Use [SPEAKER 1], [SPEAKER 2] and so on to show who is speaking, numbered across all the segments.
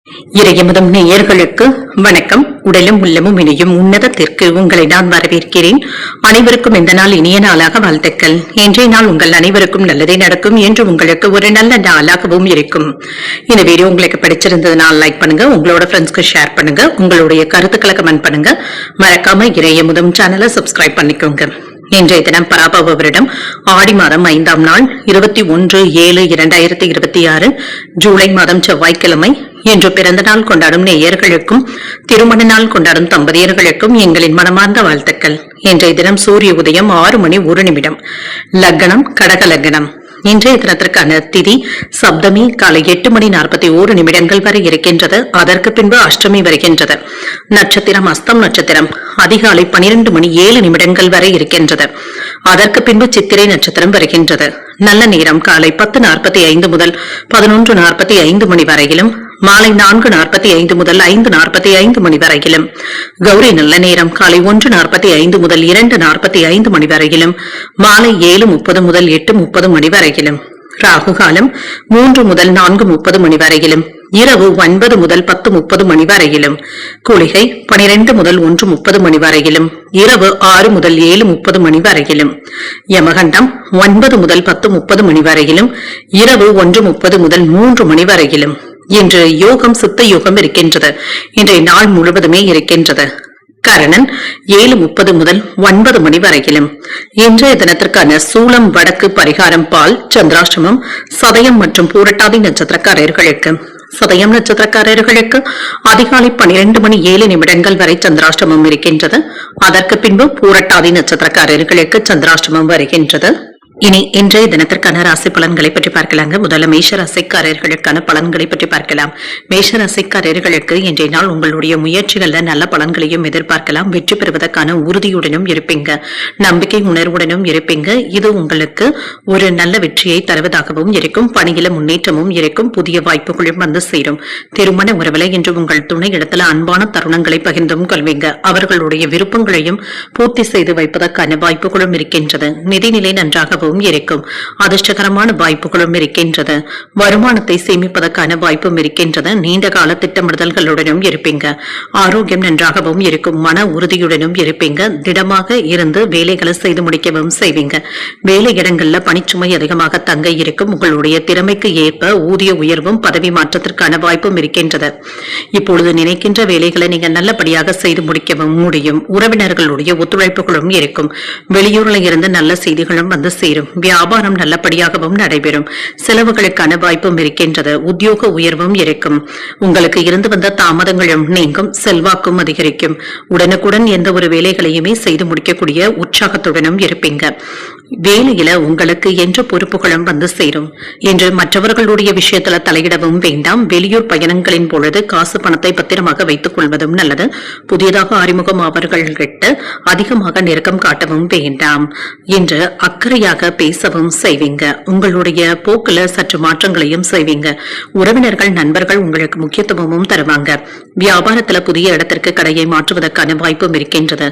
[SPEAKER 1] இறையமுதம் நேயர்களுக்கு வணக்கம். உடலும் உள்ளமும் இணையும் உன்னதத்திற்கு உங்களை நான் வரவேற்கிறேன். அனைவருக்கும் இந்த நாள் இனிய நாளாக வாழ்த்துக்கள். இன்றைய நாள் உங்கள் அனைவருக்கும் நல்லதே நடக்கும் என்று உங்களுக்கு ஒரு நல்ல நாளாகவும் இருக்கும். இந்த வீடியோ உங்களுக்கு பிடிச்சிருந்ததுனால் லைக் பண்ணுங்க, உங்களோட ஃப்ரெண்ட்ஸ்க்கு ஷேர் பண்ணுங்க, உங்களுடைய கருத்துக்களை கமெண்ட் பண்ணுங்க. மறக்காம இறையமுதம் சேனலை சப்ஸ்கிரைப் பண்ணிக்கோங்க. இன்றைய தினம் பராபவ வருடம் ஆடி மாதம் 5ஆம் நாள் 21/7/2026 ஜூலை மாதம் செவ்வாய்க்கிழமை. இன்று பிறந்த நாள் கொண்டாடும் நேயர்களுக்கும் திருமண நாள் கொண்டாடும் தம்பதியர்களுக்கும் எங்களின் மனமார்ந்த வாழ்த்துக்கள். இன்றைய தினம் சூரிய உதயம் 6:01. லக்னம் கடக லக்னம். இன்றைய தினத்திற்கான திதி சப்தமி காலை 8:41 வரை இருக்கின்றது. அதற்கு பின்பு அஷ்டமி வருகின்றது. நட்சத்திரம் அஸ்தம் நட்சத்திரம் அதிகாலை 12:07 வரை இருக்கின்றது. அதற்கு பின்பு சித்திரை நட்சத்திரம் வருகின்றது. நல்ல நேரம் காலை 10:45 முதல் 11:45 வரையிலும், மாலை 4:45 முதல் 5:45 வரையிலும். கௌரி நல்ல நேரம் காலை 1:45 முதல் 2:45 வரையிலும், மாலை 7:30 முதல் 8:30 வரையிலும். ராகு காலம் 3 முதல் 4:30 வரையிலும், இரவு 9 முதல் 10:30 வரையிலும். குளிகை 12 முதல் 1:30 வரையிலும், இரவு 6 முதல் 7:30 வரையிலும். யமகண்டம் 9 முதல் 10:30 வரையிலும், இரவு 1:30 முதல் 3 வரையிலும். இன்று யோகம் சித்த யோகம் இருக்கின்றது. இன்றைய நாள் முழுவதுமே இருக்கின்றது. கரணன் 7:30 முதல் 9 வரையிலும். இன்றைய தினத்திற்கான சூலம் வடக்கு, பரிகாரம் பால், சந்திராஷ்டமம் சதயம் மற்றும் பூரட்டாதி நட்சத்திரக்காரர்களுக்கு. சதயம் நட்சத்திரக்காரர்களுக்கு அதிகாலை 12:07 வரை சந்திராஷ்டமம் இருக்கின்றது. அதற்கு பின்பு பூரட்டாதி நட்சத்திரக்காரர்களுக்கு சந்திராஷ்டமம் வருகின்றது. இனி இன்றைய தினத்திற்கான ராசி பலன்களை பற்றி பார்க்கலாங்க. முதல்ல மேஷ ராசிக்காரர்களுக்கான பலன்களை பற்றி பார்க்கலாம். மேஷ ராசிக்காரர்களுக்கு இன்றைய நாள் உங்களுடைய முயற்சிகள்ல நல்ல பலன்களையும் எதிர்பார்க்கலாம். வெற்றி பெறுவதற்கான உறுதியுடனும் இருப்பீங்க, நம்பிக்கை உணர்வுடனும் இருப்பீங்க. இது உங்களுக்கு ஒரு நல்ல வெற்றியை தருவதாகவும் இருக்கும். பணியில முன்னேற்றமும் இருக்கும். புதிய வாய்ப்புகளும் வந்து சேரும். திருமண உறவுல இன்று உங்கள் துணை இடத்துல அன்பான தருணங்களை பகிர்ந்தும் கொள்வீங்க. அவர்களுடைய விருப்பங்களையும் பூர்த்தி செய்து வைப்பதற்கான வாய்ப்புகளும் இருக்கின்றது. நிதிநிலை நன்றாகவும் இருக்கும். அதிர்ஷ்டகரமான வாய்ப்புகளும் இருக்கின்றது. வருமானத்தை சேமிப்பதற்கான வாய்ப்பும் இருக்கின்றது. நீண்ட கால திட்டமிடுதல்களுடனும் இருப்பீங்க. ஆரோக்கியம் நன்றாகவும் இருக்கும். மன உறுதியுடனும் இருப்பீங்க. திடமாக இருந்து வேலைகளை செய்து முடிக்கவும் செய்வீங்க. வேலை இடங்கள்ல பணிச்சுமை அதிகமாக தங்க இருக்கும். உங்களுடைய திறமைக்கு ஏற்ப ஊதிய உயர்வும் பதவி மாற்றத்திற்கான வாய்ப்பும் இருக்கின்றது. இப்பொழுது நினைக்கின்ற வேலைகளை நீங்க நல்லபடியாக செய்து முடிக்கவும் முடியும். உறவினர்களுடைய ஒத்துழைப்புகளும் இருக்கும். வெளியூர்ல இருந்து நல்ல செய்திகளும் வந்து சேரும். வியாபாரம் நல்லபடியாகவும் நடைபெறும். செலவுகளுக்கான வாய்ப்பும் இருக்கின்றது. உத்தியோக உயர்வும் இருக்கும். உங்களுக்கு இருந்து வந்த தாமதங்களும் நீங்கும். செல்வாக்கும் அதிகரிக்கும். உடனுக்குடன் எந்த ஒரு வேலைகளையுமே செய்து முடிக்கக்கூடிய உற்சாகத்துடனும் இருப்பீங்க. வேலையில உங்களுக்கு என்ற பொறுப்புகளும் வந்து சேரும். என்று மற்றவர்களுடைய விஷயத்துல தலையிடவும் வேண்டாம். வெளியூர் பயணங்களின் பொழுது காசு பணத்தை பத்திரமாக வைத்துக் கொள்வதும் நல்லது. புதியதாக அறிமுகம் அவர்கள்கிட்ட அதிகமாக நெருக்கம் காட்டவும் வேண்டாம். என்று அக்கறையாக பேசவும் செய்வீங்க. உங்களுடைய போக்குல சற்று மாற்றங்களையும் செய்வீங்க. உறவினர்கள் நண்பர்கள் உங்களுக்கு முக்கியத்துவமும் தருவாங்க. வியாபாரத்துல புதிய இடத்திற்கு கடையை மாற்றுவதற்கான வாய்ப்பும் இருக்கின்றது.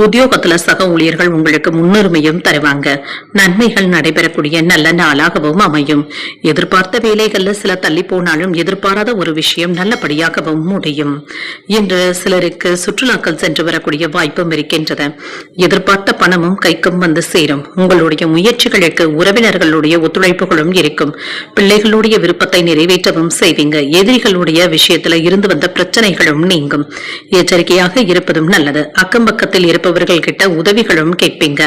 [SPEAKER 1] உத்தியோகத்துல சக ஊழியர்கள் உங்களுக்கு முன்னுரிமையும் தருவாங்க. நன்மைகள் நடைபெறக்கூடிய நல்ல நாளாகவும் அமையும். எதிர்பார்த்த வேலைகள்ல சில தள்ளி போனாலும் எதிர்பாராத ஒரு விஷயம் நல்லபடியாகவும் முடியும். இன்று சிலருக்கு சுற்றுலாக்கள் சென்று வரக்கூடிய வாய்ப்பும் இருக்கின்றது. எதிர்பார்த்த பணமும் கைக்கும் வந்து சேரும். உங்களுடைய முயற்சிகளுக்கு உறவினர்களுடைய ஒத்துழைப்புகளும் இருக்கும். பிள்ளைகளுடைய விருப்பத்தை நிறைவேற்றவும் செய்வீங்க. எதிரிகளுடைய விஷயத்துல இருந்து வந்த பிரச்சனைகளும் நீங்கும். எச்சரிக்கையாக இருப்பதும் நல்லது. அக்கம் பக்கத்தில் இருப்பவர்கள் கிட்ட உதவிகளும் கேட்பீங்க.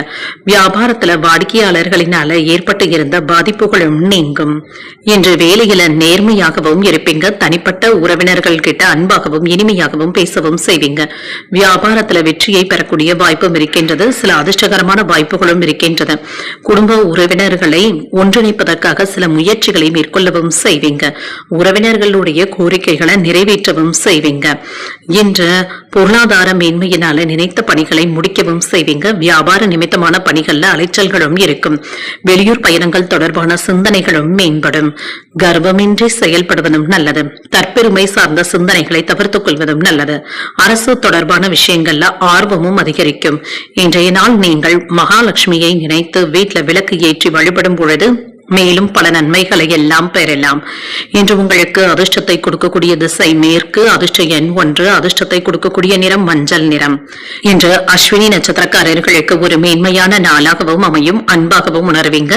[SPEAKER 1] வியாபாரத்துல வாடிக்கையாளர்களினால ஏற்பட்டு இருந்த பாதிப்புகளும் நீங்கும். இன்று வேலையில நேர்மையாகவும் இருப்பீங்க. தனிப்பட்ட உறவினர்கள் கிட்ட அன்பாகவும் இனிமையாகவும் பேசவும் செய்வீங்க. வியாபாரத்துல வெற்றியை பெறக்கூடிய வாய்ப்பும் இருக்கின்றது. சில அதிர்ஷ்டகரமான வாய்ப்புகளும் இருக்கின்றது. குடும்ப உறவினர்களை ஒன்றிணைப்பதற்காக சில முயற்சிகளை மேற்கொள்ளவும் செய்வீங்க. உறவினர்களுடைய கோரிக்கைகளை நிறைவேற்றவும் செய்வீங்க. இன்று பொருளாதார மேன்மையினால நினைத்த பணிகளை முடிக்கவும் செய்வீங்க. வியாபார நிமித்தமான பணிகள்ல அலைச்சல்களும் இருக்கும். வெளியூர் பயணங்கள் தொடர்பான சிந்தனைகளும் மேம்படும். கர்வமின்றி செயல்படுவதும் நல்லது. தற்பெருமை சார்ந்த சிந்தனைகளை தவிர்த்துக் கொள்வதும் நல்லது. அரசு தொடர்பான விஷயங்கள்ல ஆர்வமும் அதிகரிக்கும். இன்றைய நாள் நீங்கள் மகாலட்சுமியை நினைத்து வீட்டுல விளக்கு ஏற்றி வழிபடும் பொழுது மேலும் பல நன்மைகளை எல்லாம் பெறலாம். இன்று உங்களுக்கு அதிர்ஷ்டத்தை கொடுக்கக்கூடிய திசை மேற்கு, அதிர்ஷ்ட எண் 1, அதிர்ஷ்டத்தை கொடுக்கக்கூடிய நிறம் மஞ்சள் நிறம். இன்று அஸ்வினி நட்சத்திரக்காரர்களுக்கு ஒரு மேன்மையான நாளாகவும் அமையும், அன்பாகவும் உணர்வீங்க.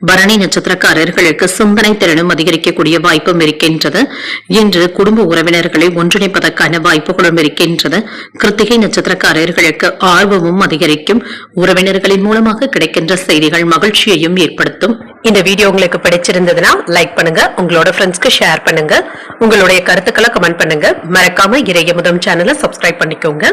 [SPEAKER 1] பரணி நட்சத்திரக்காரர்களுக்கு சிந்தனை திறனும் அதிகரிக்கக்கூடிய வாய்ப்பும் இருக்கின்றது. இன்று குடும்ப உறவினர்களை ஒன்றிணைப்பதற்கான வாய்ப்புகளும் இருக்கின்றது. கிருத்திகை நட்சத்திரக்காரர்களுக்கு ஆர்வமும் அதிகரிக்கும். உறவினர்களின் மூலமாக கிடைக்கின்ற செய்திகள் மகிழ்ச்சியையும் ஏற்படுத்தும். இந்த வீடியோ உங்களுக்கு பிடிச்சிருந்ததுன்னா லைக் பண்ணுங்க, உங்களோட ஃப்ரெண்ட்ஸ்க்கு ஷேர் பண்ணுங்க, உங்களுடைய கருத்துக்களை கமெண்ட் பண்ணுங்க. மறக்காம இறையமுதம் சேனலை சப்ஸ்கிரைப் பண்ணிக்கோங்க.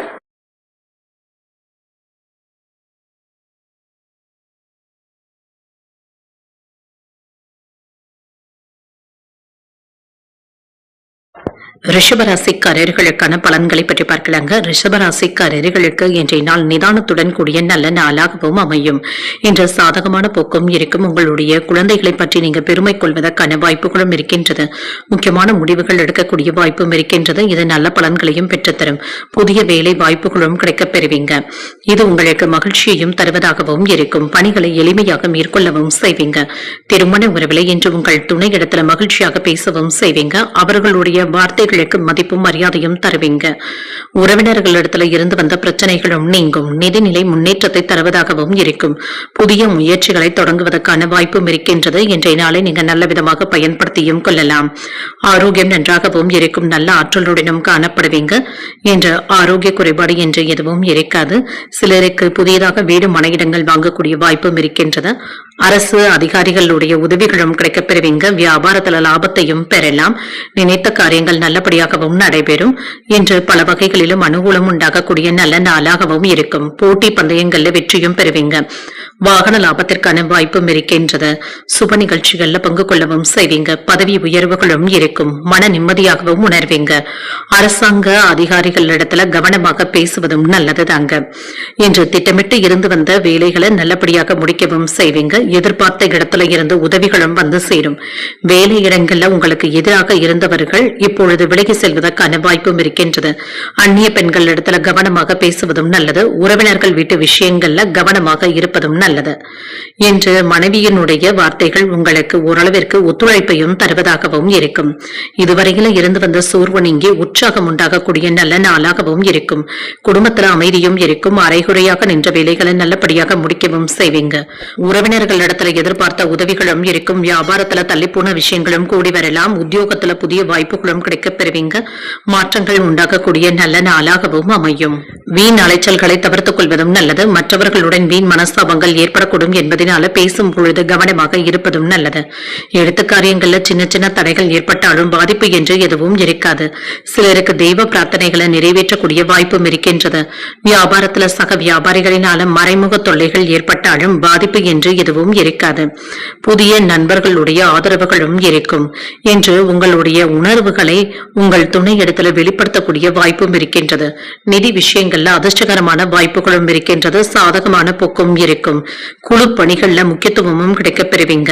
[SPEAKER 1] ரிஷபராசிக்காரர்களுக்கான பலன்களை பற்றி பார்க்கலாங்க. ரிஷபராசிக்காரர்களுக்கு இன்றைய நாள் நிதானத்துடன் கூடிய நல்ல நாளாகவும் அமையும். இன்று சாதகமான போக்கும் இருக்கும். உங்களுடைய குழந்தைகளை பற்றி நீங்க பெருமை கொள்வதற்கான வாய்ப்புகளும் இருக்கின்றது. முக்கியமான முடிவுகள் எடுக்கக்கூடிய வாய்ப்பும் இருக்கின்றது. இது நல்ல பலன்களையும் பெற்றுத்தரும். புதிய வேலை வாய்ப்புகளும் கிடைக்கப் பெறுவீங்க. இது உங்களுக்கு மகிழ்ச்சியையும் தருவதாகவும் இருக்கும். பணிகளை எளிமையாக மேற்கொள்ளவும் செய்வீங்க. திருமண உறவிலை இன்று உங்கள் துணை இடத்துல மகிழ்ச்சியாக பேசவும் செய்வீங்க. அவர்களுடைய வார்த்தைகளுக்கு மதிப்பும் மரியாதையும் தருவீங்க. உறவினர்களிடத்துல இருந்து வந்த பிரச்சனைகளும் நீங்கும். நிதிநிலை முன்னேற்றத்தை தருவதாகவும் இருக்கும். புதிய முயற்சிகளை தொடங்குவதற்கான வாய்ப்பும் இருக்கின்றது. இன்றைய நாளை நீங்க நல்ல விதமாக பயன்படுத்தியும் கொள்ளலாம். ஆரோக்கியம் நன்றாகவும் இருக்கும். நல்ல ஆற்றலுடனும் காணப்படுவீங்க. என்ற ஆரோக்கிய குறைபாடு என்று எதுவும் இருக்காது. சிலருக்கு புதியதாக வீடு மனையிடங்கள் வாங்கக்கூடிய வாய்ப்பும் இருக்கின்றது. அரசு அதிகாரிகளுடைய உதவிகளும் கிடைக்கப் பெறுவீங்க. வியாபாரத்துல லாபத்தையும் பெறலாம். நினைத்த காரியங்கள் நல்லபடியாகவும் நடைபெறும். இன்று பல வகைகளிலும் அனுகூலம் உண்டாகக்கூடிய நல்ல நாளாகவும் இருக்கும். போட்டி பந்தயங்கள்ல வெற்றியும் பெறுவீங்க. வாகன லாபத்திற்கான வாய்ப்பும் இருக்கின்றது. சுப நிகழ்ச்சிகள்ல பங்கு கொள்ளவும் செய்வீங்க. பதவி உயர்வுகளும் இருக்கும். மன நிம்மதியாகவும் உணர்வீங்க. அரசாங்க அதிகாரிகளிடத்துல கவனமாக பேசுவதும் நல்லது தாங்க. இன்று திட்டமிட்டு இருந்து வந்த வேலைகளை நல்லபடியாக முடிக்கவும் செய்வீங்க. எதிர்பார்த்த இடத்துல இருந்து உதவிகளும் வந்து சேரும். வேலை இடங்கள்ல உங்களுக்கு எதிராக இருந்தவர்கள் இப்பொழுது விலகி செல்வதற்கான வாய்ப்பும் இருக்கின்றது. அந்நிய பெண்கள் இடத்துல கவனமாக பேசுவதும் நல்லது. உறவினர்கள் வீட்டு விஷயங்கள்ல கவனமாக இருப்பதும் நல்லது. என்று மனைவியினுடைய வார்த்தைகள் உங்களுக்கு ஓரளவிற்கு ஒத்துழைப்பையும் தருவதாகவும் இருக்கும். இதுவரையில இருந்து வந்த சோர்வு நீங்கி உற்சாகம் உண்டாகக்கூடிய நல்ல நாளாகவும் இருக்கும். குடும்பத்துல அமைதியும் இருக்கும். அரைகுறையாக நின்ற வேலைகளை நல்லபடியாக முடிக்கவும் செய்வீங்க. உறவினர்களிடத்துல எதிர்பார்த்த உதவிகளும் இருக்கும். வியாபாரத்துல தள்ளிப்போன விஷயங்களும் கூடி வரலாம். உத்தியோகத்துல புதிய வாய்ப்புகளும் கிடைக்கப் பெறுவீங்க. மாற்றங்கள் உண்டாகக்கூடிய நல்ல நாளாகவும் அமையும். வீண் அலைச்சல்களை தவிர்த்துக் கொள்வதும் நல்லது. மற்றவர்களுடன் வீண் மனஸ்தாபங்கள் ஏற்படக்கூடும் என்பதனால பேசும் பொழுது கவனமாக இருப்பதும் நல்லது. எழுத்து காரியங்கள்ல சின்ன சின்ன தடைகள் ஏற்பட்டாலும் பாதிப்பு என்று எதுவும் இருக்காது. சிலருக்கு தெய்வ பிரார்த்தனைகளை நிறைவேற்றக்கூடிய வாய்ப்பும் இருக்கின்றது. வியாபாரத்துல சக வியாபாரிகளினால மறைமுக தொல்லைகள் ஏற்பட்டாலும் பாதிப்பு என்று எதுவும் இருக்காது. புதிய நண்பர்களுடைய ஆதரவுகளும் இருக்கும். என்று உங்களுடைய உணர்வுகளை உங்கள் துணை இடத்துல வெளிப்படுத்தக்கூடிய வாய்ப்பும் இருக்கின்றது. நிதி விஷயங்கள்ல அதிர்ஷ்டகரமான வாய்ப்புகளும் இருக்கின்றது. சாதகமான போக்கும் இருக்கும். குழு பணிகள்ல முக்கியத்துவமும் கிடைக்கப் பெறுவீங்க.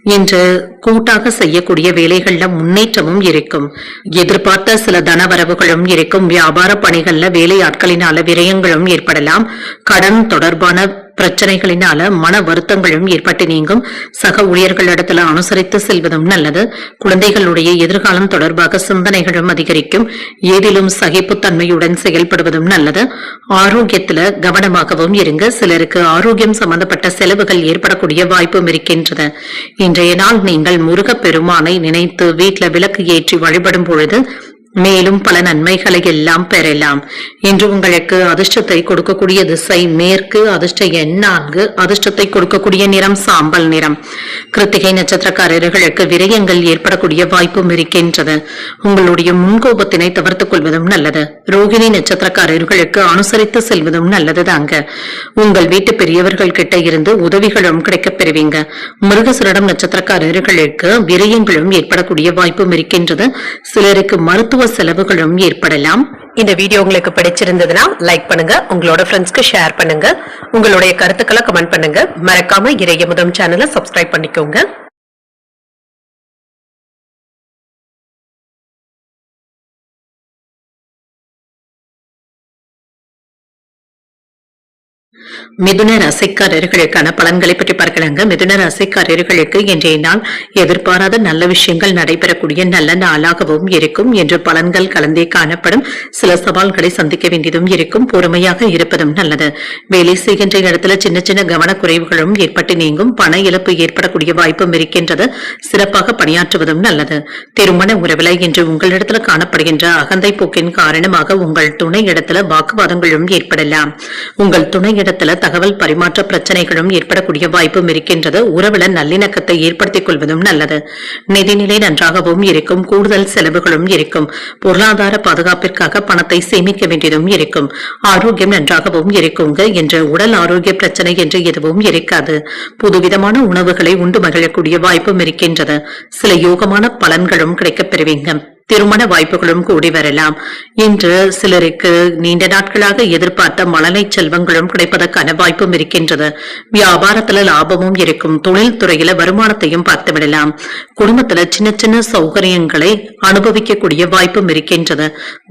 [SPEAKER 1] இன்று கூட்டாக செய்யக்கூடிய வேலைகள்ல முன்னேற்றமும் இருக்கும். எதிர்பார்த்த சில தனவரவுகளும் இருக்கும். வியாபார பணிகள்ல வேலை ஆட்களினால விரயங்களும் ஏற்படலாம். கடன் தொடர்பான பிரச்சனைகளினால மன வருத்தங்களும் ஏற்பட்டு நீங்கும். சக ஊழியர்களிடத்துல அனுசரித்து செல்வதும் நல்லது. குழந்தைகளுடைய எதிர்காலம் தொடர்பாக சிந்தனைகளும் அதிகரிக்கும். ஏதிலும் சகிப்புத்தன்மையுடன் செயல்படுவதும் நல்லது. ஆரோக்கியத்துல கவனமாகவும் இருங்க. சிலருக்கு ஆரோக்கியம் சம்பந்தப்பட்ட செலவுகள் ஏற்படக்கூடிய வாய்ப்பும் இருக்கின்றது. இன்றைய நாள் நீங்கள் முருகப் பெருமானை நினைத்து வீட்டுல விளக்கு ஏற்றி வழிபடும் பொழுது மேலும் பல நன்மைகளை எல்லாம் பெறலாம். இன்று உங்களுக்கு அதிர்ஷ்டத்தை கொடுக்கக்கூடிய திசை மேற்கு, அதிர்ஷ்ட எண் 4, அதிர்ஷ்டத்தை கொடுக்கக்கூடிய நிறம் சாம்பல் நிறம். கிருத்திகை நட்சத்திரக்காரர்களுக்கு விரயங்கள் ஏற்படக்கூடிய வாய்ப்பும் இருக்கின்றது. உங்களுடைய முன்கோபத்தினை தவிர்த்துக் கொள்வதும் நல்லது. ரோகிணி நட்சத்திரக்காரர்களுக்கு அனுசரித்து செல்வதும் நல்லது தாங்க. உங்கள் வீட்டு பெரியவர்கள் கிட்ட இருந்து உதவிகளும் கிடைக்கப் பெறுவீங்க. மிருகசீரிடம் நட்சத்திரக்காரர்களுக்கு விரயங்களும் ஏற்படக்கூடிய வாய்ப்பும் இருக்கின்றது. சிலருக்கு மருத்துவ செலவுகளும் ஏற்படலாம். இந்த வீடியோ உங்களுக்கு பிடிச்சிருந்ததுன்னா லைக் பண்ணுங்க, உங்களோட ஃப்ரெண்ட்ஸ்க்கு ஷேர் பண்ணுங்க, உங்களுடைய கருத்துக்களை கமெண்ட் பண்ணுங்க. மறக்காம இறையமுதம் சேனலை சப்ஸ்கிரைப் பண்ணிக்கோங்க. மிதுன ராசிக்காரர்களுக்கான பலன்களை பற்றி பார்க்கலாங்க. மிதுன ராசிக்காரர்களுக்கு இன்றைய நாள் எதிர்பாராத நல்ல விஷயங்கள் நடைபெறக்கூடிய நல்ல நாளாகவும் இருக்கும் என்று பலன்கள் கலந்தே காணப்படும். சில சவால்களை சந்திக்க வேண்டியதும் இருக்கும். பொறுமையாக இருப்பதும் நல்லது. வேலை செய்கின்ற இடத்துல சின்ன சின்ன கவனக்குறைவுகளும் ஏற்பட்டு நீங்கும். பண இழப்பு ஏற்படக்கூடிய வாய்ப்பும் இருக்கின்றது. சிறப்பாக பணியாற்றுவதும் நல்லது. திருமண உறவில் இன்று உங்களிடத்துல காணப்படுகின்ற அகந்தை போக்கின் காரணமாக உங்கள் துணை இடத்துல வாக்குவாதங்களும் ஏற்படலாம். உங்கள் துணை இடத்துல தகவல் பரிமாற்ற பிரச்சனைகளும் ஏற்படக்கூடிய வாய்ப்பும் இருக்கின்றது. உறவுல நல்லிணக்கத்தை ஏற்படுத்திக் கொள்வதும் நல்லது. நிதிநிலை நன்றாகவும் இருக்கும். கூடுதல் செலவுகளும் இருக்கும். பொருளாதார பாதுகாப்பிற்காக பணத்தை சேமிக்க வேண்டியதும் இருக்கும். ஆரோக்கியம் நன்றாகவும் இருக்குங்க என்று உடல் ஆரோக்கிய பிரச்சனை என்று எதுவும் இருக்காது. புதுவிதமான உணவுகளை உண்டு மகிழக்கூடிய வாய்ப்பும் இருக்கின்றது. சில யோகமான பலன்களும் கிடைக்கப் பெறுவீங்க. திருமண வாய்ப்புகளும் கூடி வரலாம். இன்று சிலருக்கு நீண்ட நாட்களாக எதிர்பார்த்த மழலை செல்வங்களும் கிடைப்பதற்கான வாய்ப்பும் இருக்கின்றது. வியாபாரத்துல லாபமும் இருக்கும். தொழில் துறையில வருமானத்தையும் பார்த்துவிடலாம். குடும்பத்துல சின்ன சின்ன சௌகரியங்களை அனுபவிக்கக்கூடிய வாய்ப்பும் இருக்கின்றது.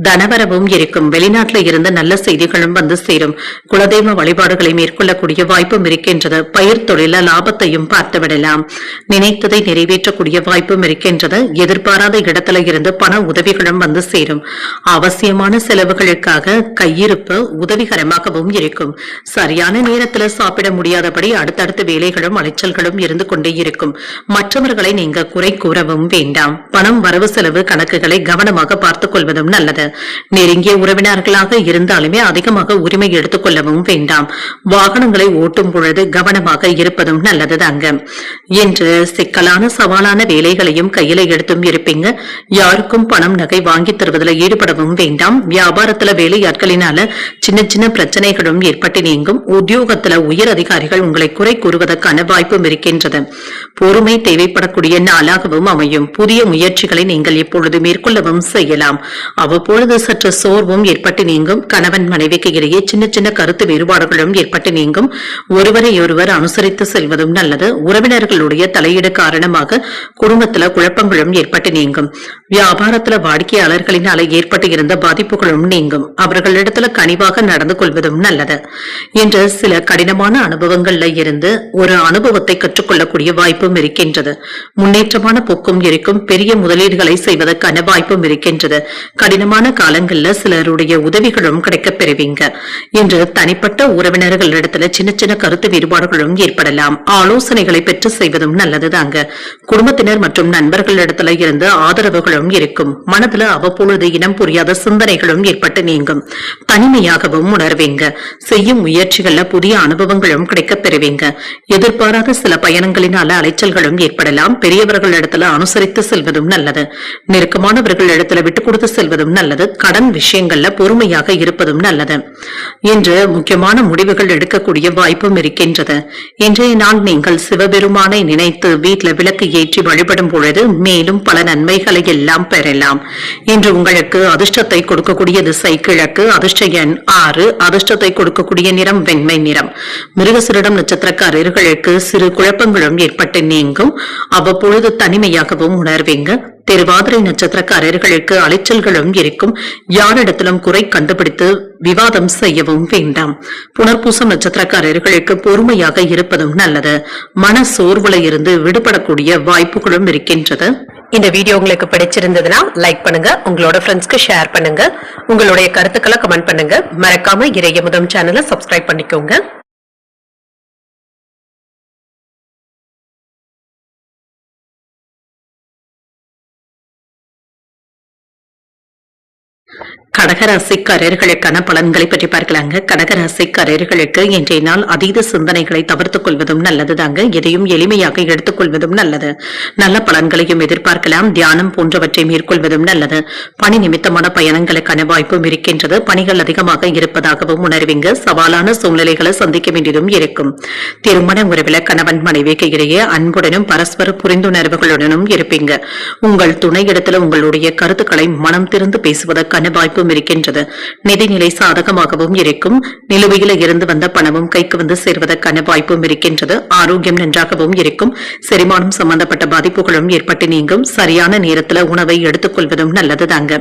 [SPEAKER 1] தனவரவும் இருக்கும். வெளிநாட்டுல இருந்து நல்ல செய்திகளும் வந்து சேரும். குலதெய்வ வழிபாடுகளை மேற்கொள்ளக்கூடிய வாய்ப்பும் இருக்கின்றது. பயிர் தொழில லாபத்தையும் பார்த்துவிடலாம். நினைத்ததை நிறைவேற்றக்கூடிய வாய்ப்பும் இருக்கின்றது. எதிர்பாராத இடத்துல இருந்து பண உதவிகளும் வந்து சேரும். அவசியமான செலவுகளுக்காக கையிருப்பு உதவிகரமாகவும் இருக்கும். சரியான நேரத்தில் சாப்பிட முடியாதபடி அடுத்தடுத்த வேலைகளும் அலைச்சல்களும் இருந்து கொண்டே இருக்கும். மற்றவர்களை நீங்க குறை கூறவும் வேண்டாம். பணம் வரவு செலவு கணக்குகளை கவனமாக பார்த்துக் கொள்வதும் நல்லது. நெருங்கிய உறவினர்களாக இருந்தாலுமே அதிகமாக உரிமை எடுத்துக் கொள்ளவும் வேண்டாம். வாகனங்களை ஓட்டும் பொழுது கவனமாக இருப்பதும் நல்லதுதாங்க. என்று சிக்கலான சவாலான வேலைகளையும் கையில எடுத்தும் இருப்பீங்க. யாருக்கும் பணம் நகை வாங்கி தருவதில் ஈடுபடவும் வேண்டாம். வியாபாரத்துல வேலையாட்களினால சின்ன சின்ன பிரச்சனைகளும் ஏற்பட்டு நீங்கும். உத்தியோகத்துல உயர் அதிகாரிகள் உங்களை குறை கூறுவதற்கான வாய்ப்பும் இருக்கின்றது. பொறுமை தேவைப்படக்கூடிய நாளாகவும் அமையும். புதிய முயற்சிகளை நீங்கள் இப்பொழுது மேற்கொள்ளவும் செய்யலாம். அவ்வப்பொழுது சற்று சோர்வும் ஏற்பட்டு நீங்கும். கணவன் மனைவிக்கு இடையே சின்ன சின்ன கருத்து வேறுபாடுகளும் ஏற்பட்டு நீங்கும். ஒருவரை ஒருவர் அனுசரித்து செல்வதும் நல்லது. உறவினர்களுடைய தலையீடு காரணமாக குடும்பத்துல குழப்பங்களும் ஏற்பட்டு நீங்கும். வியாபாரத்துல வாடிக்கையாளர்களினால ஏற்பட்டு இருந்த பாதிப்புகளும் நீங்கும். அவர்களிடத்துல கனிவாக நடந்து கொள்வதும் நல்லது. என்று சில கடினமான அனுபவங்கள்ல இருந்து ஒரு அனுபவத்தை கற்றுக்கொள்ளக்கூடிய வாய்ப்பும் இருக்கின்றது. முன்னேற்றமான போக்கும் இருக்கும். பெரிய முதலீடுகளை செய்வதற்கான வாய்ப்பும் இருக்கின்றது. கடினமான காலங்கள்ல சிலருடைய உதவிகளும் கிடைக்கப் பெறுவீங்க. என்று தனிப்பட்ட உறவினர்களிடத்துல சின்ன சின்ன கருத்து வேறுபாடுகளும் ஏற்படலாம். ஆலோசனைகளை பெற்று செய்வதும் நல்லதுதாங்க. குடும்பத்தினர் மற்றும் நண்பர்களிடத்துல இருந்து ஆதரவுகளும் இருக்கும். மனதுல அவ்வப்பொழுது இனம் புரியாத சிந்தனைகளும் ஏற்பட்டு நீங்கும். தனிமையாகவும் உணர்வீங்க. செய்யும் முயற்சிகள்ல புதிய அனுபவங்களும் கிடைக்கப் பெறுவீங்க. எதிர்பாராத சில பயணங்களினால அலைச்சல்களும் ஏற்படலாம். பெரியவர்களிடத்துல அனுசரித்து செல்வதும் நல்லது. நெருக்கமானவர்களிடத்துல விட்டு கொடுத்து செல்வதும் நல்லது. கடன் விஷயங்கள்ல பொறுமையாக இருப்பதும் நல்லது. என்று முக்கியமான முடிவுகள் எடுக்கக்கூடிய வாய்ப்பும் இருக்கின்றது. இன்றைய நாள் நீங்கள் சிவபெருமானை நினைத்து வீட்டில் விளக்கு ஏற்றி வழிபடும் பொழுது மேலும் பல நன்மைகளை எல்லாம் பெறலாம். இன்று உங்களுக்கு அதிர்ஷ்டத்தை கொடுக்கக்கூடிய திசை கிழக்கு. அதிர்ஷ்ட எண் 6. அதிர்ஷ்டத்தை கொடுக்கக்கூடிய நிறம் வெண்மை நிறம். மிருகசீரிடம் நட்சத்திரக்காரர்களுக்கு சிறு குழப்பங்களும் ஏற்பட்டு நீங்கும். அவ்வப்பொழுது தனிமையாகவும் உணர்வீங்க. திருவாதிரை நட்சத்திரக்காரர்களுக்கு அலைச்சல்களும் இருக்கும். யாரிடத்திலும் குறை கண்டுபிடித்து விவாதம் செய்யவும் வேண்டாம். புனர்பூசம் நட்சத்திரக்காரர்களுக்கு பொறுமையாக இருப்பதும் நல்லது. மன சோர்வுல இருந்து விடுபடக்கூடிய வாய்ப்புகளும் இருக்கின்றது. இந்த வீடியோ உங்களுக்கு பிடிச்சிருந்ததுன்னா லைக் பண்ணுங்க. உங்களோட ஃப்ரெண்ட்ஸ்க்கு ஷேர் பண்ணுங்க. உங்களுடைய கருத்துக்களை கமெண்ட் பண்ணுங்க. மறக்காம இறையமுதம் சேனலை சப்ஸ்கிரைப் பண்ணிக்கோங்க. கடகராசிக்காரர்களுக்கான பலன்களை பற்றி பார்க்கலாங்க. கடகராசிக்காரர்களுக்கு இன்றைய நாள் அதீத சிந்தனைகளை தவிர்த்துக் கொள்வதும் நல்லதுதாங்க. எதையும் எளிமையாக எடுத்துக் கொள்வதும் நல்லது. நல்ல பலன்களையும் எதிர்பார்க்கலாம். தியானம் போன்றவற்றை மேற்கொள்வதும் நல்லது. பணி நிமித்தமான பயணங்களுக்கான வாய்ப்பும் இருக்கின்றது. பணிகள் அதிகமாக இருப்பதாகவும் உணர்வீங்க. சவாலான சூழ்நிலைகளை சந்திக்க வேண்டியதும் இருக்கும். திருமண உறவில் கணவன் மனைவிக்கு இடையே அன்புடனும் பரஸ்பர புரிந்துணர்வுகளுடனும் இருப்பீங்க. உங்கள் துணை இடத்துல உங்களுடைய கருத்துக்களை மனம் திறந்து பேசுவதற்கான வாய்ப்பு வாய்ப்பும் இருக்கின்றது. நிதிநிலை சாதகமாகவும் இருக்கும். நிலுவையில் இருந்து வந்த பணமும் கைக்கு வந்து சேர்வதற்கான வாய்ப்பும் இருக்கின்றது. ஆரோக்கியம் நன்றாகவும் இருக்கும். செரிமானம் சம்பந்தப்பட்ட பாதிப்புகளும் ஏற்பட்டு நீங்கும். சரியான நேரத்தில் உணவை எடுத்துக் கொள்வதும் நல்லது தாங்க.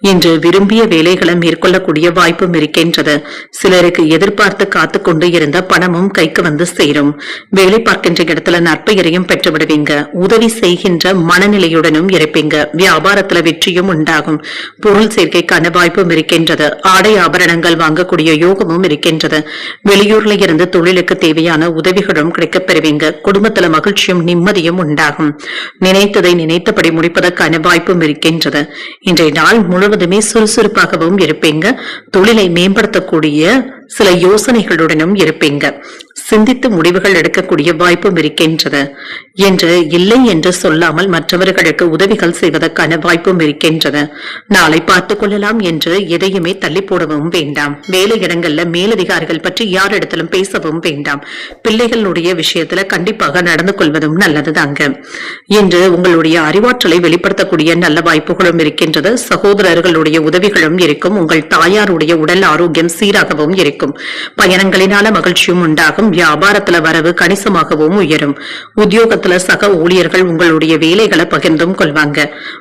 [SPEAKER 1] இன்று விரும்பிய வேலைகளை மேற்கொள்ளக்கூடிய வாய்ப்பும் இருக்கின்றது. சிலருக்கு எதிர்பார்த்து காத்துக் கொண்டு இருந்த பணமும் கைக்கு வந்து சேரும். வேலை பார்க்கின்ற இடத்துல நற்பெயரையும் பெற்றுவிடுவீங்க. உதவி செய்கின்ற மனநிலையுடனும் இருப்பீங்க. வியாபாரத்துல வெற்றியும் உண்டாகும். பொருள் சேர்க்கைக்கான வாய்ப்பும் இருக்கின்றது. ஆடை ஆபரணங்கள் வாங்கக்கூடிய யோகமும் இருக்கின்றது. வெளியூர்ல இருந்து தொழிலுக்கு தேவையான உதவிகளும் கிடைக்கப் பெறுவீங்க. குடும்பத்துல மகிழ்ச்சியும் நிம்மதியும் உண்டாகும். நினைத்ததை நினைத்தபடி முடிப்பதற்கான வாய்ப்பும் இருக்கின்றது. இன்றைய நாள் முழுவதுமே சுறுசுறுப்பாகவும் இருப்பீங்க. தொழிலை மேம்படுத்தக்கூடிய சில யோசனைகளுடனும் இருப்பீங்க. சிந்தித்து முடிவுகள் எடுக்கக்கூடிய வாய்ப்பும் இருக்கின்றது. என்று இல்லை என்று சொல்லாமல் மற்றவர்களுக்கு உதவிகள் செய்வதற்கான வாய்ப்பும் இருக்கின்றது. நாளை பார்த்துக் கொள்ளலாம் என்று எதையுமே தள்ளி போடவும் வேண்டாம். வேலை இடங்கள்ல மேலதிகாரிகள் பற்றி யாரிடத்திலும் பேசவும் வேண்டாம். பிள்ளைகளுடைய விஷயத்துல கண்டிப்பாக நடந்து கொள்வதும் நல்லதுதாங்க. இன்று உங்களுடைய அறிவாற்றலை வெளிப்படுத்தக்கூடிய நல்ல வாய்ப்புகளும் இருக்கின்றது. சகோதரர்களுடைய உதவிகளும் இருக்கும். உங்கள் தாயாருடைய உடல் ஆரோக்கியம் சீராகவும் இருக்கும். பயணங்களினால மகிழ்ச்சியும் உண்டாகும். வியாபாரத்துல வரவு கணிசமாகவும் உயரும். உத்தியோகத்துல சக ஊழியர்கள் உங்களுடைய வேலைகளை பகிர்ந்தும் கொள்வாங்க.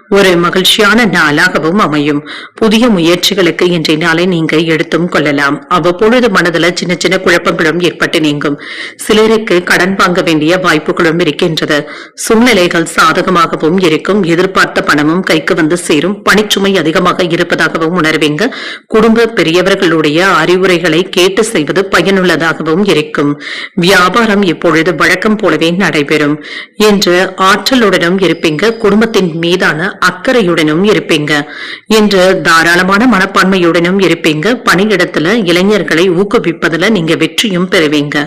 [SPEAKER 1] ஒரு மகிழ்ச்சியான நாளாகவும் அமையும். புதிய முயற்சிகளுக்கு இன்றைய நாளை நீங்க எடுத்தும் கொள்ளலாம். அவ்வப்பொழுது மனதுல சின்ன சின்ன குழப்பங்களும் ஏற்பட்டு நீங்கும். சிலருக்கு கடன் வாங்க வேண்டிய வாய்ப்புகளும் இருக்கின்றது. சூழ்நிலைகள் சாதகமாகவும் இருக்கும். எதிர்பார்த்த பணமும் கைக்கு வந்து சேரும். பணிச்சுமை அதிகமாக இருப்பதாகவும் உணர்வீங்க. குடும்ப பெரியவர்களுடைய அறிவுரைகளை கேட்டு செய்வது பயனுள்ளதாகவும் இருக்கும். வியாபாரம் இப்பொழுது வழக்கம் போலவே நடைபெறும் என்று ஆற்றலுடனும் இருப்பீங்க. குடும்பத்தின் மீதான அக்கறையுடனும் இருப்பீங்க. என்று தாராளமான மனப்பான்மையுடனும் இருப்பீங்க. பணியிடத்துல இளைஞர்களை ஊக்குவிப்பதுல நீங்க வெற்றியும் பெறுவீங்க.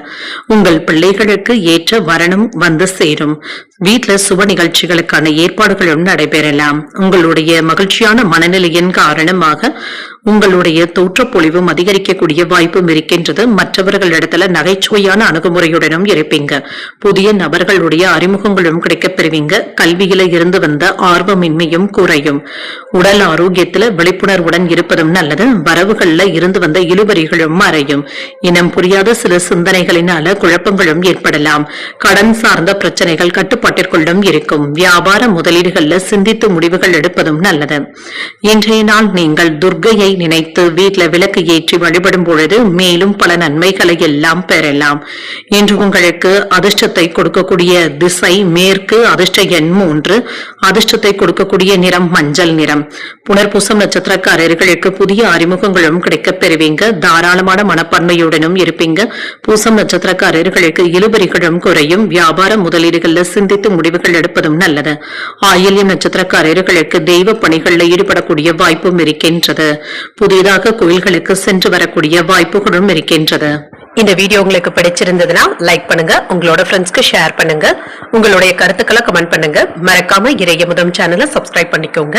[SPEAKER 1] உங்கள் பிள்ளைகளுக்கு ஏற்ற வரணும் வந்து சேரும். வீட்டுல சுப நிகழ்ச்சிகளுக்கான ஏற்பாடுகளும் நடைபெறலாம். உங்களுடைய மகிழ்ச்சியான மனநிலையின் காரணமாக உங்களுடைய தோற்றப்பொழிவும் அதிகரிக்கக்கூடிய வாய்ப்பும் இருக்கின்றது. மற்றவர்களிடத்துல நகைச்சுவையான அணுகுமுறையுடனும் இருப்பீங்க. புதிய நபர்களுடைய அறிமுகங்களும் கிடைக்கப் பெறுவீங்க. கல்வியில இருந்து வந்த ஆர்வமின்மையும் குறையும். உடல் ஆரோக்கியத்துல விழிப்புணர்வுடன் இருப்பதும் நல்லது. வரவுகள்ல இருந்து வந்த இழுபறிகளும் மறையும். இனம் புரியாத சில சிந்தனைகளினால குழப்பங்களும் ஏற்படலாம். கடன் சார்ந்த பிரச்சனைகள் கட்டுப்பாட்டிற்குள்ளும் இருக்கும். வியாபார முதலீடுகள்ல சிந்தித்து முடிவுகள் எடுப்பதும் நல்லது. இன்றைய நாள் நீங்கள் துர்க்கையை நினைத்து வீட்டில் விளக்கு ஏற்றி வழிபடும் பொழுது மேலும் பல நன்மைகளை எல்லாம் பெறலாம். இன்று உங்களுக்கு அதிர்ஷ்டத்தை கொடுக்கக்கூடிய திசை மேற்கு. அதிர்ஷ்ட எண் 3. அதிர்ஷ்டத்தை கொடுக்கக்கூடிய நிறம் மஞ்சள் நிறம். புனர்பூசம் நட்சத்திரக்காரர்களுக்கு புதிய அறிமுகங்களும் கிடைக்கப் பெறுவீங்க. தாராளமான மனப்பான்மையுடனும் இருப்பீங்க. பூசம் நட்சத்திரக்காரர்களுக்கு இழுபறிகளும் குறையும். வியாபார முதலீடுகள்ல சிந்தித்து முடிவுகள் எடுப்பதும் நல்லது. ஆயில்யம் நட்சத்திரக்காரர்களுக்கு தெய்வ பணிகளில் ஈடுபடக்கூடிய வாய்ப்பும் இருக்கின்றது. புதிதாக கோயில்களுக்கு சென்று வரக்கூடிய வாய்ப்புகளும் இருக்கின்றது. இந்த வீடியோ உங்களுக்கு பிடிச்சிருந்ததுன்னா லைக் பண்ணுங்க. உங்களோட ஃப்ரெண்ட்ஸ்க்கு ஷேர் பண்ணுங்க. உங்களுடைய கருத்துக்களை கமெண்ட் பண்ணுங்க. மறக்காம இறையமுதம் சேனலை சப்ஸ்கிரைப் பண்ணிக்கோங்க.